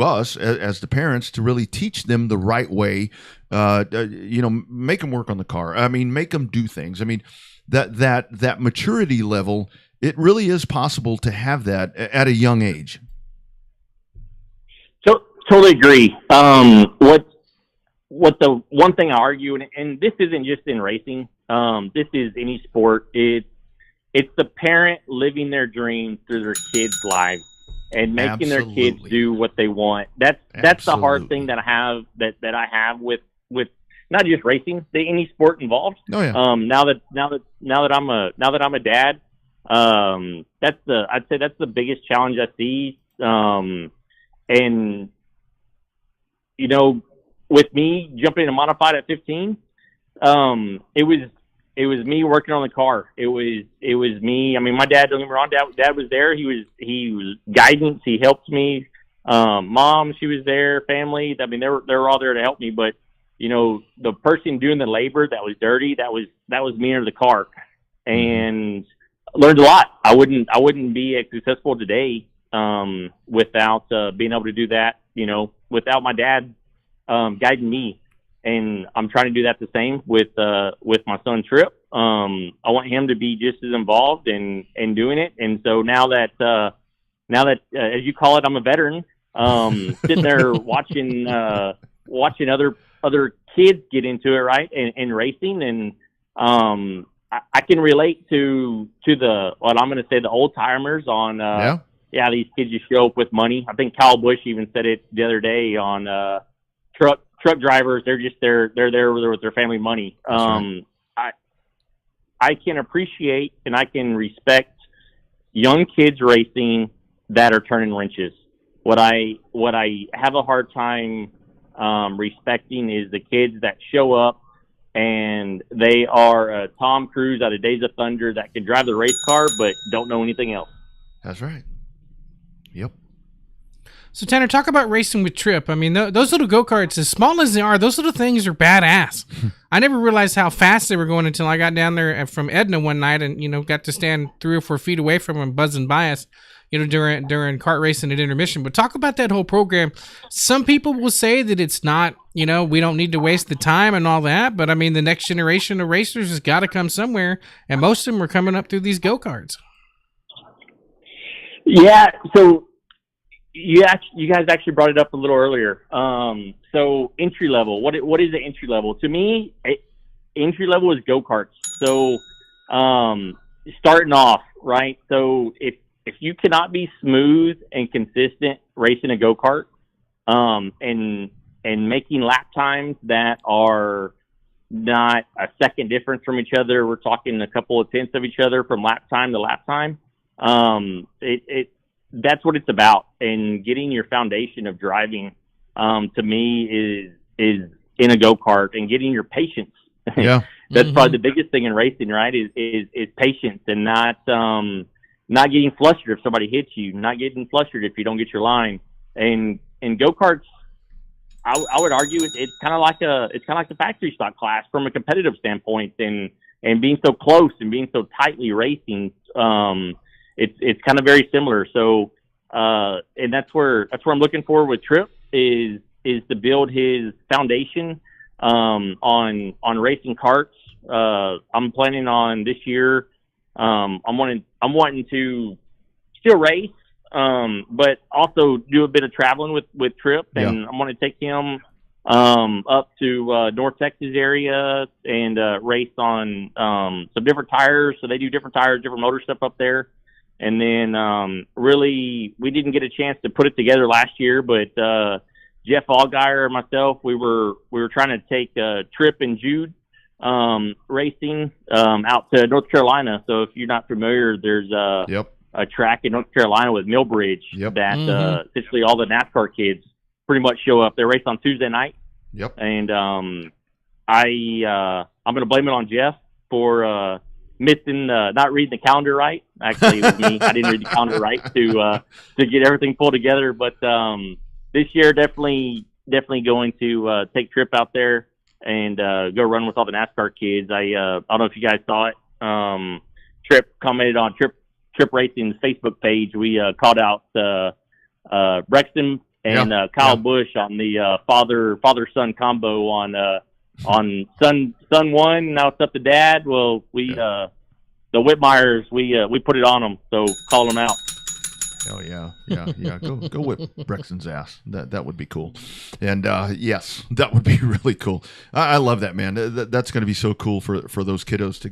Speaker 3: us as the parents to really teach them the right way. Make them work on the car. Make them do things. That maturity level, it really is possible to have that at a young age.
Speaker 5: Totally agree. What the one thing I argue, and this isn't just in racing. This is any sport. It's the parent living their dreams through their kids' lives and making their kids do what they want. That's the hard thing that I have with not just racing, any sport involved.
Speaker 3: Oh yeah.
Speaker 5: Now that I'm a dad, I'd say that's the biggest challenge I see. And with me jumping in a modified at 15, it was me working on the car. It was me. My dad, don't get me wrong, dad was there. He was guidance. He helped me. Mom, she was there. Family. They were all there to help me. But the person doing the labor that was dirty, that was me under the car, and I learned a lot. I wouldn't be as successful today without being able to do that. Without my dad guiding me. And I'm trying to do that the same with my son Trip. I want him to be just as involved in doing it. And so now that as you call it, I'm a veteran, sitting there watching other kids get into it, right, and racing, and I can relate to what I'm going to say the old timers on these kids just show up with money. I think Kyle Busch even said it the other day on truck drivers. They're there with their family money.
Speaker 3: Right.
Speaker 5: I can appreciate and I can respect young kids racing that are turning wrenches. What I have a hard time respecting is the kids that show up and they are Tom Cruise out of Days of Thunder that can drive the race car but don't know anything else.
Speaker 3: That's right. Yep.
Speaker 2: So, Tanner, talk about racing with Trip. I mean, those little go-karts, as small as they are, those little things are badass. I never realized how fast they were going until I got down there from Edna one night and, got to stand 3 or 4 feet away from them buzzing by us, during kart racing at intermission. But talk about that whole program. Some people will say that it's not, we don't need to waste the time and all that. But, I mean, the next generation of racers has got to come somewhere, and most of them are coming up through these go-karts.
Speaker 5: Yeah, so you guys actually brought it up a little earlier. So entry level, what is the entry level? To me, entry level is go-karts. So starting off, right? So if you cannot be smooth and consistent racing a go-kart, and making lap times that are not a second difference from each other, we're talking a couple of tenths of each other from lap time to lap time. That's what it's about, and getting your foundation of driving, to me is in a go-kart, and getting your patience.
Speaker 3: Yeah.
Speaker 5: That's probably the biggest thing in racing, right? Is patience, and not getting flustered if somebody hits you, not getting flustered if you don't get your line. And go-karts, I would argue it's kind of like the factory stock class from a competitive standpoint, and being so close and being so tightly racing. It's kind of very similar. So, and that's where I'm looking for with Trip is to build his foundation, on racing karts. I'm planning on this year. I'm wanting to still race, but also do a bit of traveling with Trip, and I'm going to take him, up to, North Texas area and, race on, some different tires. So they do different tires, different motor stuff up there. And then, really, we didn't get a chance to put it together last year, but Jeff Allgaier and myself, we were trying to take Trip and Jude racing out to North Carolina. So if you're not familiar, there's a track in North Carolina with Millbridge that essentially all the NASCAR kids pretty much show up. They race on Tuesday night.
Speaker 3: Yep.
Speaker 5: And I'm going to blame it on Jeff for missing, not reading the calendar right. Actually, it was me. I didn't read the calendar right to get everything pulled together. But this year, definitely going to take Trip out there and go run with all the NASCAR kids. I don't know if you guys saw it. Trip commented on Trip Racing's Facebook page. We called out Brexton and Kyle Busch on the father-son combo on son one. Now it's up to dad. Well, the Whitmeyers, we put it on them. So call them out.
Speaker 3: Oh yeah. Go whip Brexton's ass. That would be cool. And yes, that would be really cool. I love that, man. That's going to be so cool for those kiddos to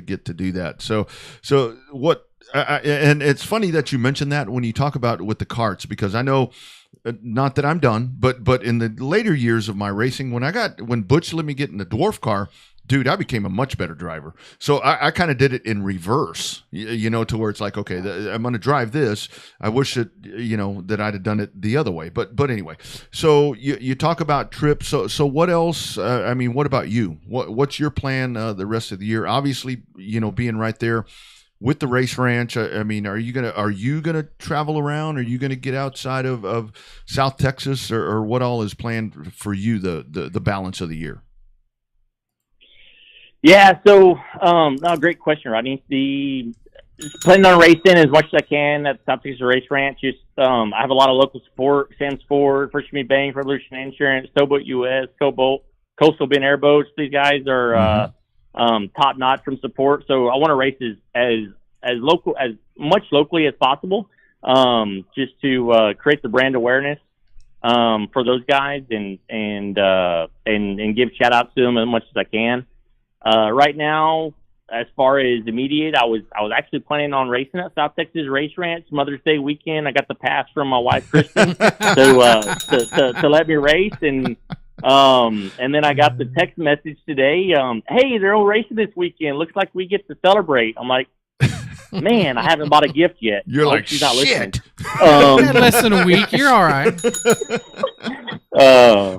Speaker 3: get to do that. So what? And it's funny that you mentioned that when you talk about with the karts, because I know. Not that I'm done, but in the later years of my racing, when Butch let me get in the dwarf car, dude, I became a much better driver. So I kind of did it in reverse, to where it's like, okay, I'm going to drive this. I wish that, that I'd have done it the other way. But anyway, so you talk about trips. So what else? What about you? What's your plan the rest of the year? Obviously, being right there with the race ranch, are you gonna travel around? Are you gonna get outside of South Texas, or what all is planned for you the balance of the year?
Speaker 5: Yeah, so great question, Rodney. Planning on racing as much as I can at South Texas Race Ranch. Just I have a lot of local support: Sam's Ford, First Me Bank, Revolution Insurance, Towboat US, Cobalt, Coastal Bend Airboats. These guys are top notch from support. So I want to race as much locally as possible, just to create the brand awareness for those guys and give shout outs to them as much as I can. Right now, as far as immediate, I was actually planning on racing at South Texas Race Ranch Mother's Day weekend. I got the pass from my wife Kristen to let me race, and then I got the text message today. Hey, they're all racing this weekend. Looks like we get to celebrate. I'm like, man, I haven't bought a gift yet.
Speaker 3: You're like,
Speaker 5: she's not listening.
Speaker 3: shit.
Speaker 2: Less than a week. You're all right.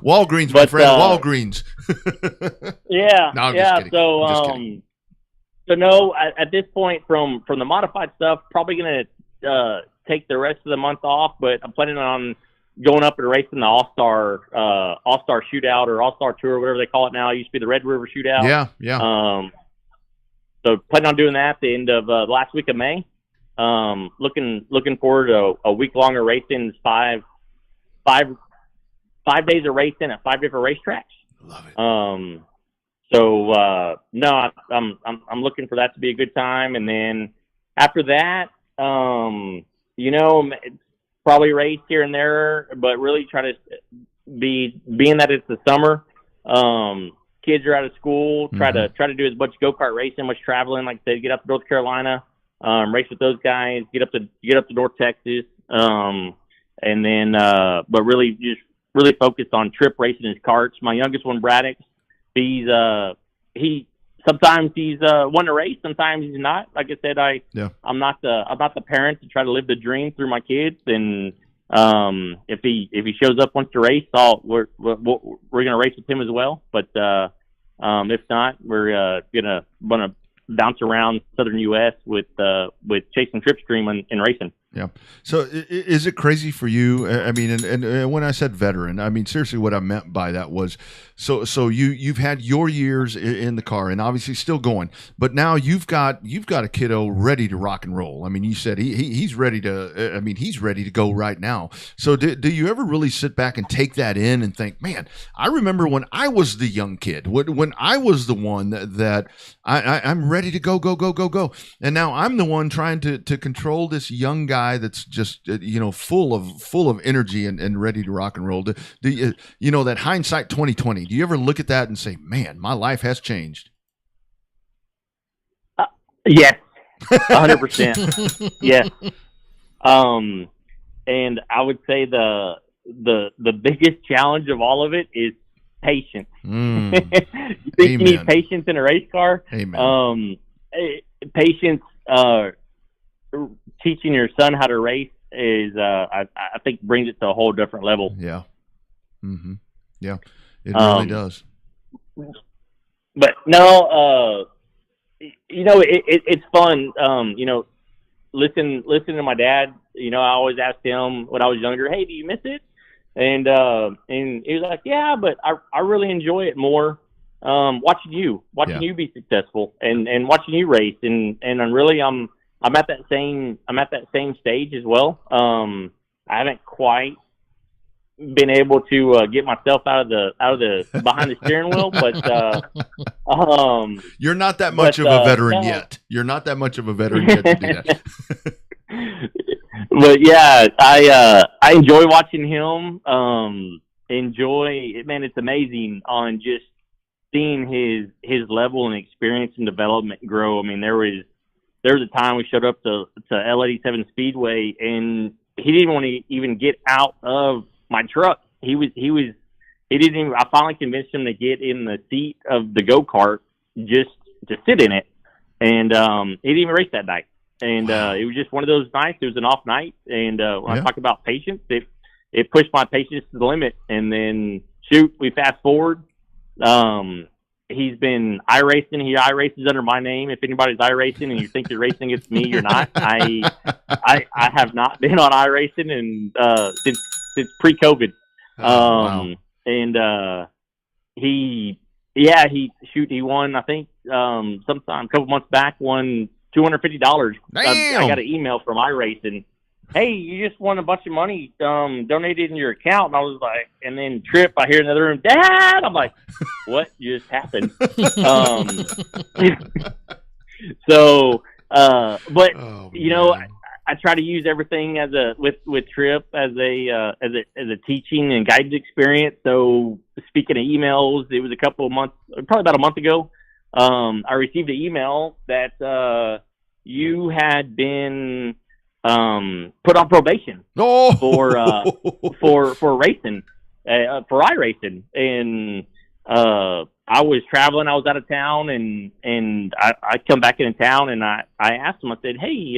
Speaker 3: Walgreens, my friend. Walgreens.
Speaker 5: Yeah.
Speaker 3: No, I'm
Speaker 5: yeah.
Speaker 3: just kidding.
Speaker 5: So,
Speaker 3: I'm just kidding.
Speaker 5: So no, at this point, from the modified stuff, probably gonna take the rest of the month off. But I'm planning on going up and racing the All-Star Shootout or All-Star Tour, whatever they call it now. It used to be the Red River Shootout.
Speaker 3: Yeah.
Speaker 5: So planning on doing that at the end of the last week of May. Looking forward to a week longer racing, five days of racing at 5 different racetracks.
Speaker 3: Love it.
Speaker 5: No, I'm looking for that to be a good time, and then after that, probably race here and there, but really try to being that it's the summer. Kids are out of school. Try to do as much go-kart racing, much traveling. Like I said, get up to North Carolina, race with those guys. Get up to North Texas, and then but really focus on trip racing his karts. My youngest one, Braddock, sometimes he's one to race, sometimes he's not. Like I said, I'm not the parent to try to live the dream through my kids. And if he shows up wants to race, we're gonna race with him as well. But if not, we're gonna bounce around Southern U.S. with chasing Tripstream and racing.
Speaker 3: Yeah. So is it crazy for you? I mean, and when I said veteran, I mean, seriously, what I meant by that was, so you've had your years in the car and obviously still going, but now you've got a kiddo ready to rock and roll. I mean, you said he's ready to, I mean, he's ready to go right now. So do you ever really sit back and take that in and think, man, I remember when I was the young kid, when I was the one that I'm ready to go. And now I'm the one trying to control this young guy that's just full of energy and ready to rock and roll. Do you that hindsight 2020? Do you ever look at that and say, man, my life has changed?
Speaker 5: Yes, 100%. Yes. And I would say the biggest challenge of all of it is patience. You think you need patience in a race car?
Speaker 3: Amen.
Speaker 5: Patience. Teaching your son how to race is, I think, brings it to a whole different level.
Speaker 3: Yeah. Mm-hmm. Yeah, it really does.
Speaker 5: But no, it's fun. Listen to my dad. I always asked him when I was younger, "Hey, do you miss it?" And he was like, "Yeah, but I really enjoy it more watching you be successful and watching you race and I'm at that same stage as well. I haven't quite been able to get myself out of the behind the steering wheel, but
Speaker 3: you're not that much of a veteran yet. You're not that much of a veteran yet to do that.
Speaker 5: But yeah, I enjoy watching him. It's amazing on just seeing his level and experience and development grow. I mean, there was a time we showed up to L87 Speedway and he didn't want to even get out of my truck. He didn't even, I finally convinced him to get in the seat of the go-kart just to sit in it. And he didn't even race that night. And it was just one of those nights. It was an off night. And when I talk about patience, it pushed my patience to the limit. And then we fast forward. He's been iRacing. He iRaces under my name. If anybody's iRacing and you think you're racing against me, you're not. I have not been on iRacing and since pre-COVID.
Speaker 3: Wow.
Speaker 5: And he won. I think sometime a couple months back, won $250. I got an email from iRacing. Hey, you just won a bunch of money donated in your account. And I was like, and then Trip, I hear in the other room, Dad! I'm like, what just happened? I try to use everything with Trip as a teaching and guidance experience. So speaking of emails, it was probably about a month ago. I received an email that you had been put on probation for racing, for iRacing, and I was traveling. I was out of town, and I come back into town, and I asked him. I said, "Hey,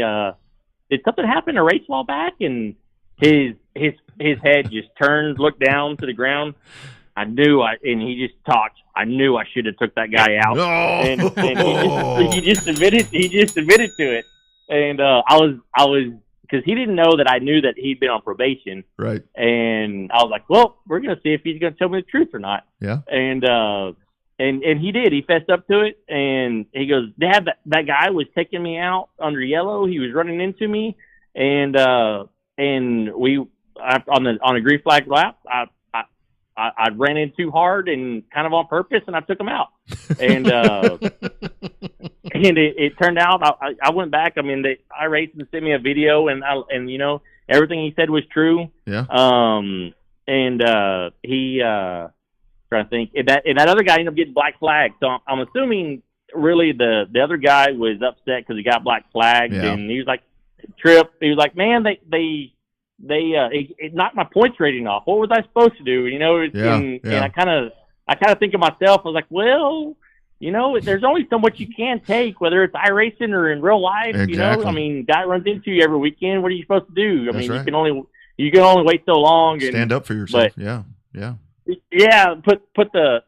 Speaker 5: did something happen a race a while back?" And his head just turned, looked down to the ground. And he just talked. I knew I should have took that guy out, and he just admitted to it. And I was because he didn't know that I knew that he'd been on probation,
Speaker 3: right? And
Speaker 5: I was like, well, we're gonna see if he's gonna tell me the truth or not.
Speaker 3: Yeah.
Speaker 5: And he did. He fessed up to it, and he goes, "Dad, that guy was taking me out under yellow. He was running into me, and we on a green flag lap. I ran in too hard and kind of on purpose, and I took him out." And and it turned out I went back. I mean, I raced and sent me a video, and everything he said was true.
Speaker 3: Yeah.
Speaker 5: He trying to think, and that other guy ended up getting black flagged. So I'm assuming really the other guy was upset because he got black flagged, and he was like, "Trip." He was like, "Man, it knocked my points rating off. What was I supposed to do?" And I kind of think of myself. I was like, well, there's only so much you can take, whether it's iRacing or in real life.
Speaker 3: Exactly.
Speaker 5: I mean, guy runs into you every weekend. What are you supposed to do?
Speaker 3: That's right.
Speaker 5: You can only wait so long.
Speaker 3: Stand up for yourself. Yeah.
Speaker 5: Put the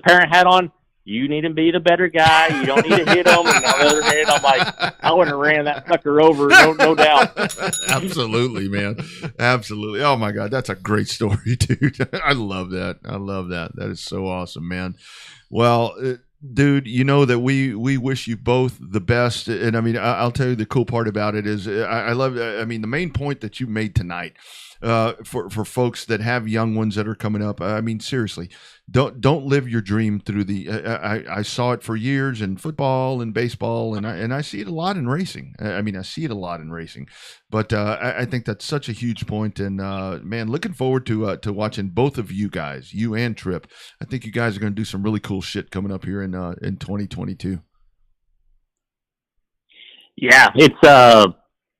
Speaker 5: parent hat on. You need to be the better guy. You don't need to hit him. And on the other hand, I'm like, I wouldn't have ran that sucker over, no doubt.
Speaker 3: Absolutely, man. Absolutely. Oh, my God. That's a great story, dude. I love that. That is so awesome, man. Well, dude, you know that we wish you both the best. And, I mean, I'll tell you the cool part about it is I love, I mean, the main point that you made tonight for folks that have young ones that are coming up. I mean, seriously, don't live your dream through the. I saw it for years in football and baseball, and I see it a lot in racing. I see it a lot in racing, but I think that's such a huge point. And man, looking forward to watching both of you guys, you and Trip. I think you guys are going to do some really cool shit coming up here in 2022.
Speaker 5: Yeah,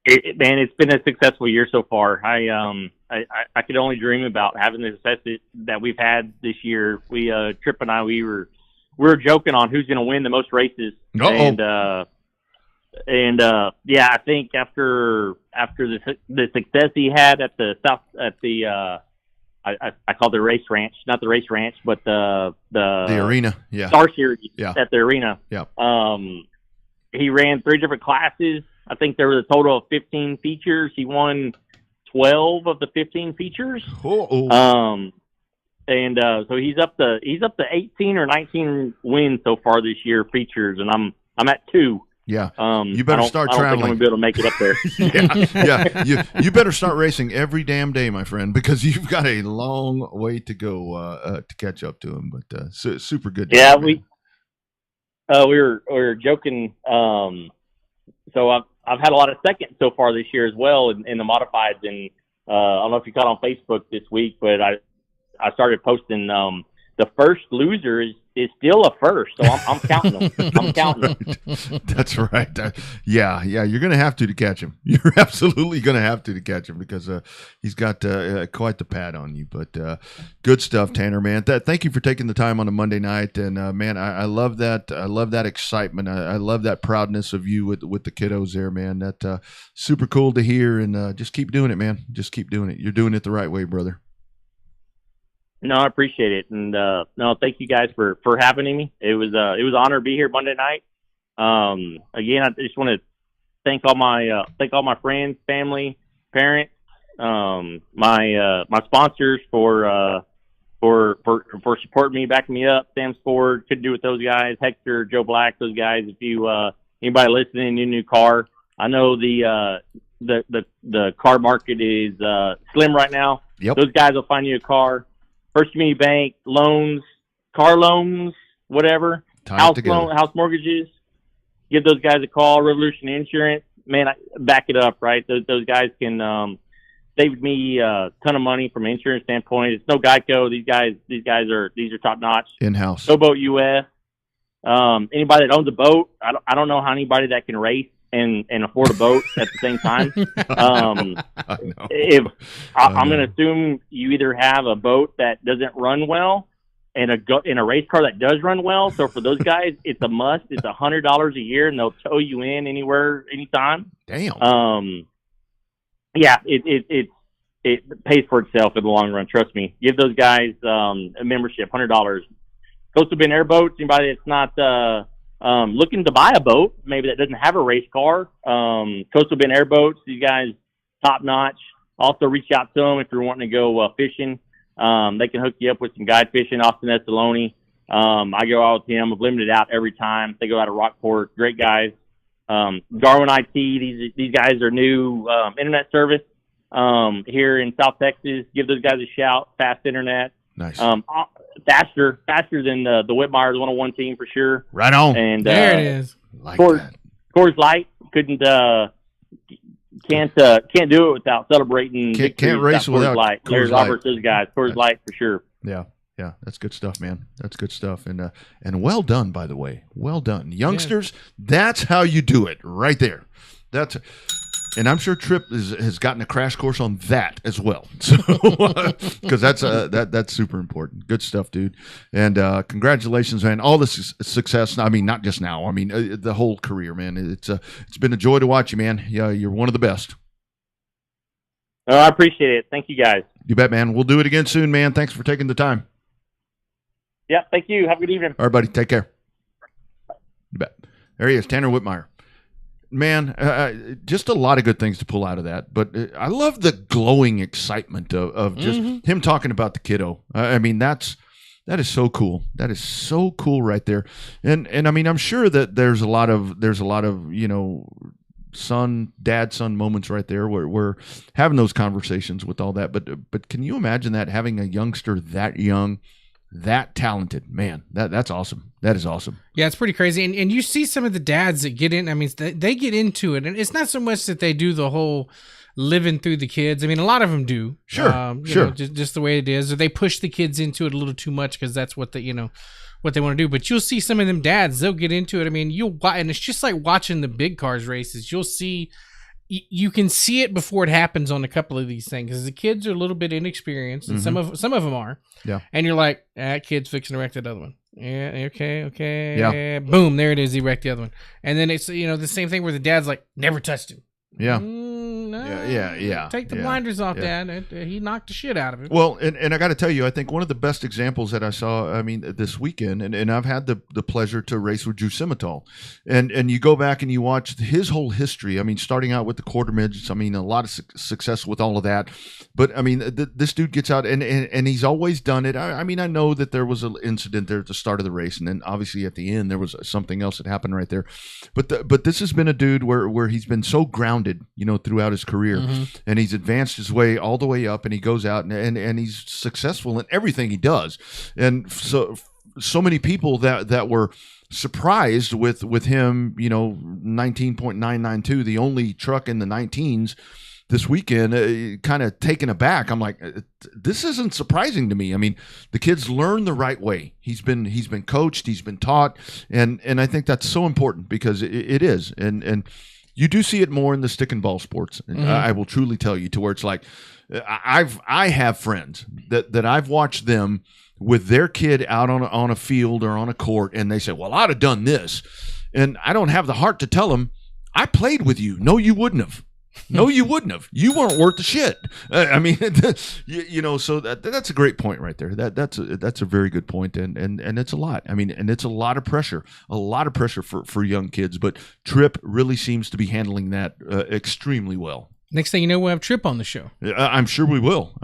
Speaker 5: it's been a successful year so far. I could only dream about having the success that we've had this year. Trip and I, we were joking on who's going to win the most races.
Speaker 3: Uh-oh.
Speaker 5: Yeah, I think after the success he had at the I call it the race ranch, not the race ranch, but the
Speaker 3: arena, yeah,
Speaker 5: Star Series,
Speaker 3: yeah,
Speaker 5: at the arena,
Speaker 3: yeah.
Speaker 5: He ran 3 different classes. I think there was a total of 15 features. He won 12 of the 15 features.
Speaker 3: Oh.
Speaker 5: So he's up to 18 or 19 wins so far this year, features, and I'm at 2.
Speaker 3: Yeah. You better start traveling.
Speaker 5: I don't think I'm gonna be able to make it up there.
Speaker 3: yeah. You better start racing every damn day, my friend, because you've got a long way to go to catch up to him. But super good.
Speaker 5: Yeah, we were joking. So I've had a lot of seconds so far this year as well in the modifieds, and I don't know if you caught on Facebook this week, but I started posting the first loser is still a first, so I'm counting them. I'm counting them.
Speaker 3: That's right. Yeah, you're going to have to catch him. You're absolutely going to have to catch him because he's got quite the pad on you. But good stuff, Tanner, man. Thank you for taking the time on a Monday night. And, man, I love that. I love that excitement. I love that proudness of you with the kiddos there, man. That super cool to hear. And just keep doing it, man. Just keep doing it. You're doing it the right way, brother.
Speaker 5: No, I appreciate it, and no, thank you guys for having me. It was an honor to be here Monday night. Again, I just want to thank all my friends, family, parents, my sponsors for supporting me, backing me up. Sam Sport, couldn't do it with those guys. Hector, Joe Black, those guys. If you anybody listening, need a new car, I know the car market is slim right now.
Speaker 3: Yep.
Speaker 5: Those guys will find you a car. First Community Bank, loans, car loans, whatever, house mortgages. Give those guys a call. Revolution Insurance, man, back it up, right? Those guys can save me a ton of money from an insurance standpoint. It's no Geico. These guys are top notch.
Speaker 3: In house.
Speaker 5: Showboat US. Anybody that owns a boat, I don't know how anybody that can race and afford a boat at the same time. I'm going to assume you either have a boat that doesn't run well and a race car that does run well. So for those guys, it's a must. It's $100 a year, and they'll tow you in anywhere, anytime.
Speaker 3: Damn.
Speaker 5: Yeah, it pays for itself in the long run. Trust me. Give those guys a membership, $100. Coastal Bend Airboats. Anybody that's not looking to buy a boat, maybe that doesn't have a race car, Coastal Bend Airboats, these guys, top notch. Also reach out to them if you're wanting to go fishing. They can hook you up with some guide fishing. Austin Escaloni. I go out with him. I've limited out every time. They go out of Rockport. Great guys. Darwin IT. These guys are new internet service here in South Texas. Give those guys a shout. Fast internet.
Speaker 3: Nice.
Speaker 5: Faster than the Whitmire's 101 team for sure.
Speaker 3: Right on.
Speaker 5: And
Speaker 2: there it is.
Speaker 3: Like
Speaker 5: Coors Light can't do it without celebrating.
Speaker 3: Can't race without
Speaker 5: Light. There's Robert, those guys. Coors Light for sure.
Speaker 3: Yeah, that's good stuff, man. That's good stuff, and well done, by the way. Well done, youngsters. That's how you do it, right there. And I'm sure Tripp has gotten a crash course on that as well. So, because that's super important. Good stuff, dude. And congratulations, man. All the success. I mean, not just now. I mean, the whole career, man. It's been a joy to watch you, man. Yeah, you're one of the best.
Speaker 5: Oh, I appreciate it. Thank you, guys.
Speaker 3: You bet, man. We'll do it again soon, man. Thanks for taking the time.
Speaker 5: Yeah, thank you. Have a good evening.
Speaker 3: All right, buddy. Take care. You bet. There he is, Tanner Whitmire. Man, just a lot of good things to pull out of that. But I love the glowing excitement of just him talking about the kiddo. I mean, that is so cool. That is so cool right there. And I mean, I'm sure that there's a lot of dad son moments right there where we're having those conversations with all that. But can you imagine that, having a youngster that young, that talented, man? That's awesome. That is awesome.
Speaker 2: Yeah, it's pretty crazy. And you see some of the dads that get in. I mean, they get into it, and it's not so much that they do the whole living through the kids. I mean, a lot of them do.
Speaker 3: Sure,
Speaker 2: sure. Just the way it is, or they push the kids into it a little too much because that's what what they want to do. But you'll see some of them dads, they'll get into it. I mean, and it's just like watching the big cars races. You'll see. You can see it before it happens on a couple of these things, because the kids are a little bit inexperienced, and some of them are. Yeah. And you're like, that kid's fixing to wreck that other one. Yeah. Okay. Yeah. Boom. There it is. He wrecked the other one. And then it's the same thing where the dad's like, never touched him.
Speaker 3: Yeah.
Speaker 2: No,
Speaker 3: yeah.
Speaker 2: Take the blinders off, Dad. He knocked the shit out of it.
Speaker 3: Well, and I got to tell you, I think one of the best examples that I saw, I mean, this weekend, and I've had the pleasure to race with Drew Simmental, and you go back and you watch his whole history. I mean, starting out with the quarter midgets, I mean, a lot of success with all of that. But, I mean, this dude gets out, and he's always done it. I mean, I know that there was an incident there at the start of the race, and then obviously at the end there was something else that happened right there. But this has been a dude where he's been so grounded, throughout his career, and he's advanced his way all the way up, and he goes out and he's successful in everything he does. And so many people that were surprised with him, 19.992, the only truck in the 19s this weekend, kind of taken aback. I'm like, this isn't surprising to me. I mean, the kid's learned the right way. He's been coached, he's been taught, and I think that's so important, because it is. And you do see it more in the stick and ball sports. I will truly tell you, to where it's like, I have friends that I've watched them with their kid out on a field or on a court, and they say, well, I'd have done this. And I don't have the heart to tell them, I played with you. No, you wouldn't have. No, you wouldn't have. You weren't worth the shit. I mean, so that's a great point right there. That's a very good point, and it's a lot. I mean, and it's a lot of pressure for young kids. But Tripp really seems to be handling that extremely well.
Speaker 2: Next thing you know, we'll have Tripp on the show.
Speaker 3: I'm sure we will.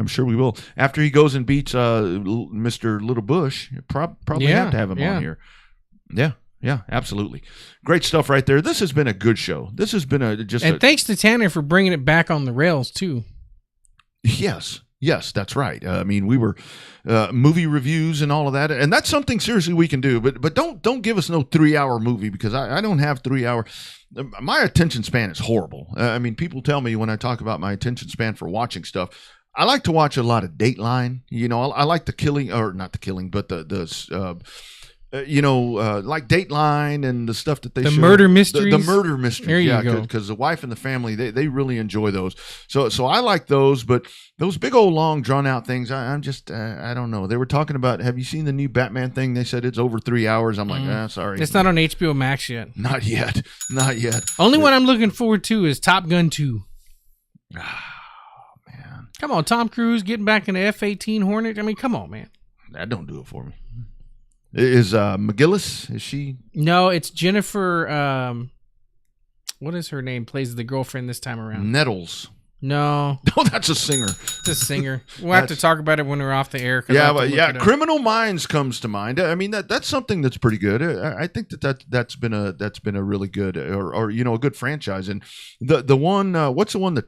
Speaker 3: After he goes and beats Mr. Little Bush, probably have to have him on here. Yeah, absolutely. Great stuff right there. This has been a good show. This has been and
Speaker 2: thanks to Tanner for bringing it back on the rails too.
Speaker 3: Yes, that's right. I mean, we were movie reviews and all of that, and that's something seriously we can do. But don't give us no 3-hour movie, because I don't have 3 hour. My attention span is horrible. I mean, people tell me when I talk about my attention span for watching stuff, I like to watch a lot of Dateline. I like the killing, or not the killing, but the like Dateline and the stuff that they
Speaker 2: The
Speaker 3: show.
Speaker 2: murder mysteries?
Speaker 3: The murder mysteries.
Speaker 2: There you go.
Speaker 3: Because the wife and the family, they really enjoy those. So I like those, but those big old long drawn out things, I'm just, I don't know. They were talking about, have you seen the new Batman thing? They said it's over 3 hours. I'm like, sorry.
Speaker 2: It's not on HBO Max yet.
Speaker 3: Not yet. Not yet.
Speaker 2: Only one I'm looking forward to is Top Gun 2.
Speaker 3: Oh, man.
Speaker 2: Come on, Tom Cruise getting back in the F-18 Hornet. I mean, come on, man.
Speaker 3: That don't do it for me. Is McGillis? Is she?
Speaker 2: No, it's Jennifer. What is her name? Plays the girlfriend this time around.
Speaker 3: Nettles.
Speaker 2: No,
Speaker 3: Oh, that's a singer.
Speaker 2: it's a singer. We'll have to talk about it when we're off the air.
Speaker 3: Criminal Minds comes to mind. I mean, that's something that's pretty good. I think that's been a really good or a good franchise. And the one, what's the one that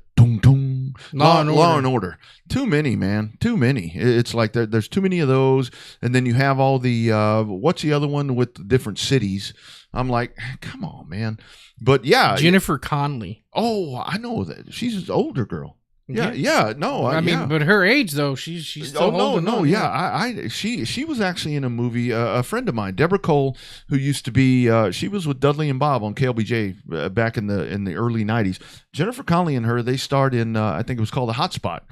Speaker 3: Law and Order? Too many, man. Too many. It's like there's too many of those. And then you have all the what's the other one with the different cities? I'm like, come on, man. But yeah,
Speaker 2: Jennifer Connelly.
Speaker 3: Oh, I know that she's an older girl. Yeah. No,
Speaker 2: I mean, but her age though, she's still holding on.
Speaker 3: Yeah. She was actually in a movie. A friend of mine, Deborah Cole, who used to be, she was with Dudley and Bob on KLBJ back in the early '90s. Jennifer Connelly and her, they starred in, I think it was called The Hot Spot,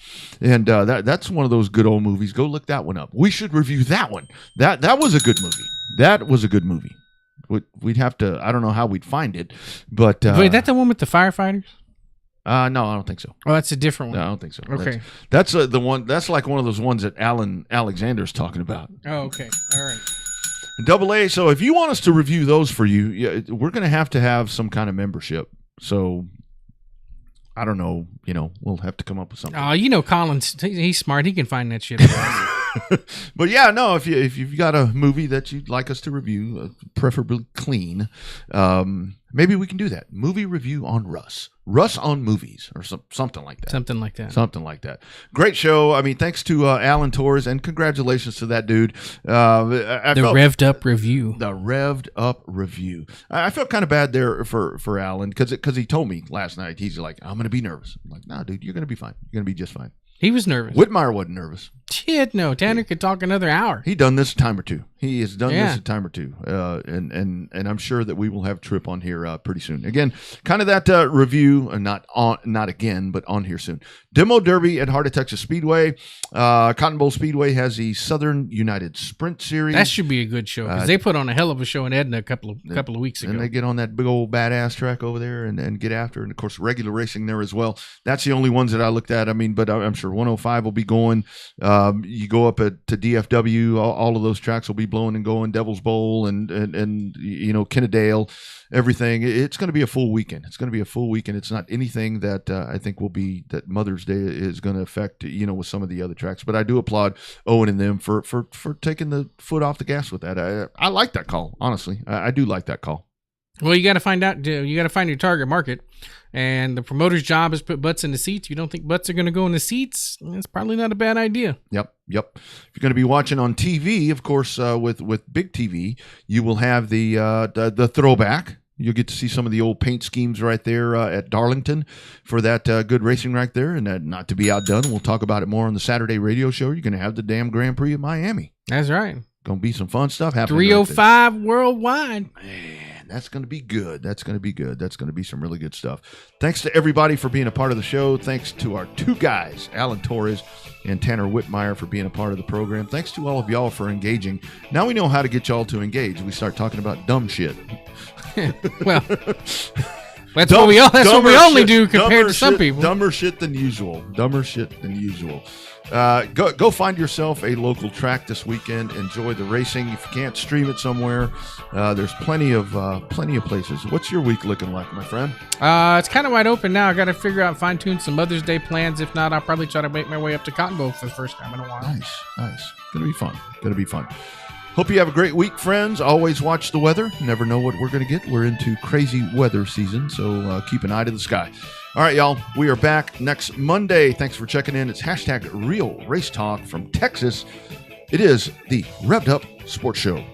Speaker 3: and that's one of those good old movies. Go look that one up. We should review that one. That was a good movie. That was a good movie. We'd have to. I don't know how we'd find it, but
Speaker 2: wait, that the one with the firefighters?
Speaker 3: No, I don't think so.
Speaker 2: Oh, that's a different one.
Speaker 3: No, I don't think so.
Speaker 2: Okay,
Speaker 3: that's the one. That's like one of those ones that Alan Alexander's talking about.
Speaker 2: Oh, okay, all right.
Speaker 3: Double A. So if you want us to review those for you, we're going to have some kind of membership. So I don't know. We'll have to come up with something.
Speaker 2: Oh, Collins, he's smart. He can find that shit.
Speaker 3: But yeah, no. If you've got a movie that you'd like us to review, preferably clean, maybe we can do that. Movie review on Russ on movies, or something like that.
Speaker 2: Something like that.
Speaker 3: Great show. I mean, thanks to Alan Torres, and congratulations to that dude.
Speaker 2: Revved Up Review.
Speaker 3: The Revved Up Review. I felt kind of bad there for Alan because he told me last night. He's like, I'm going to be nervous. I'm like, nah, dude, you're going to be fine. You're going to be just fine.
Speaker 2: He was nervous.
Speaker 3: Whitmire wasn't nervous.
Speaker 2: Shit, no. Tanner could talk another hour.
Speaker 3: He done this a time or two. He has done this a time or two. And I'm sure that we will have Trip on here pretty soon. Again, kind of that review, not again, but on here soon. Demo Derby at Heart of Texas Speedway. Cotton Bowl Speedway has the Southern United Sprint Series.
Speaker 2: That should be a good show because they put on a hell of a show in Edna a couple of weeks ago.
Speaker 3: And they get on that big old badass track over there and get after. And of course, regular racing there as well. That's the only ones that I looked at. I mean, but I'm sure 105 will be going. You go up to DFW, all of those tracks will be blowing and going. Devil's Bowl and Kennedale, everything. It's going to be a full weekend. It's not anything that I think will be that Mother's Day is going to affect, with some of the other tracks. But I do applaud Owen and them for taking the foot off the gas with that. I like that call, honestly. I do like that call.
Speaker 2: Well, you got to find out. You got to find your target market, and the promoter's job is put butts in the seats. You don't think butts are going to go in the seats? It's probably not a bad idea.
Speaker 3: Yep. If you're going to be watching on TV, of course, with Big TV, you will have the throwback. You'll get to see some of the old paint schemes right there at Darlington for that good racing right there. And that, not to be outdone, we'll talk about it more on the Saturday radio show. You're going to have the damn Grand Prix of Miami.
Speaker 2: That's right.
Speaker 3: Going to be some fun stuff happening.
Speaker 2: 305 worldwide.
Speaker 3: Man, that's going to be good. That's going to be some really good stuff. Thanks to everybody for being a part of the show. Thanks to our two guys, Alan Torres and Tanner Whitmire, for being a part of the program. Thanks to all of y'all for engaging. Now we know how to get y'all to engage. We start talking about dumb shit.
Speaker 2: Well, that's what we only do compared to some people.
Speaker 3: Dumber shit than usual. Go find yourself a local track this weekend. Enjoy the racing. If you can't stream it somewhere, there's plenty of places. What's your week looking like, my friend?
Speaker 2: It's kind of wide open now. I got to figure out, fine tune some Mother's Day plans. If not, I'll probably try to make my way up to Cotton Bowl for the first time in a while.
Speaker 3: Nice. Gonna be fun. Hope you have a great week, friends. Always watch the weather. Never know what we're going to get. We're into crazy weather season, so keep an eye to the sky. All right, y'all. We are back next Monday. Thanks for checking in. It's #Real Race Talk from Texas. It is the Revved Up Sports Show.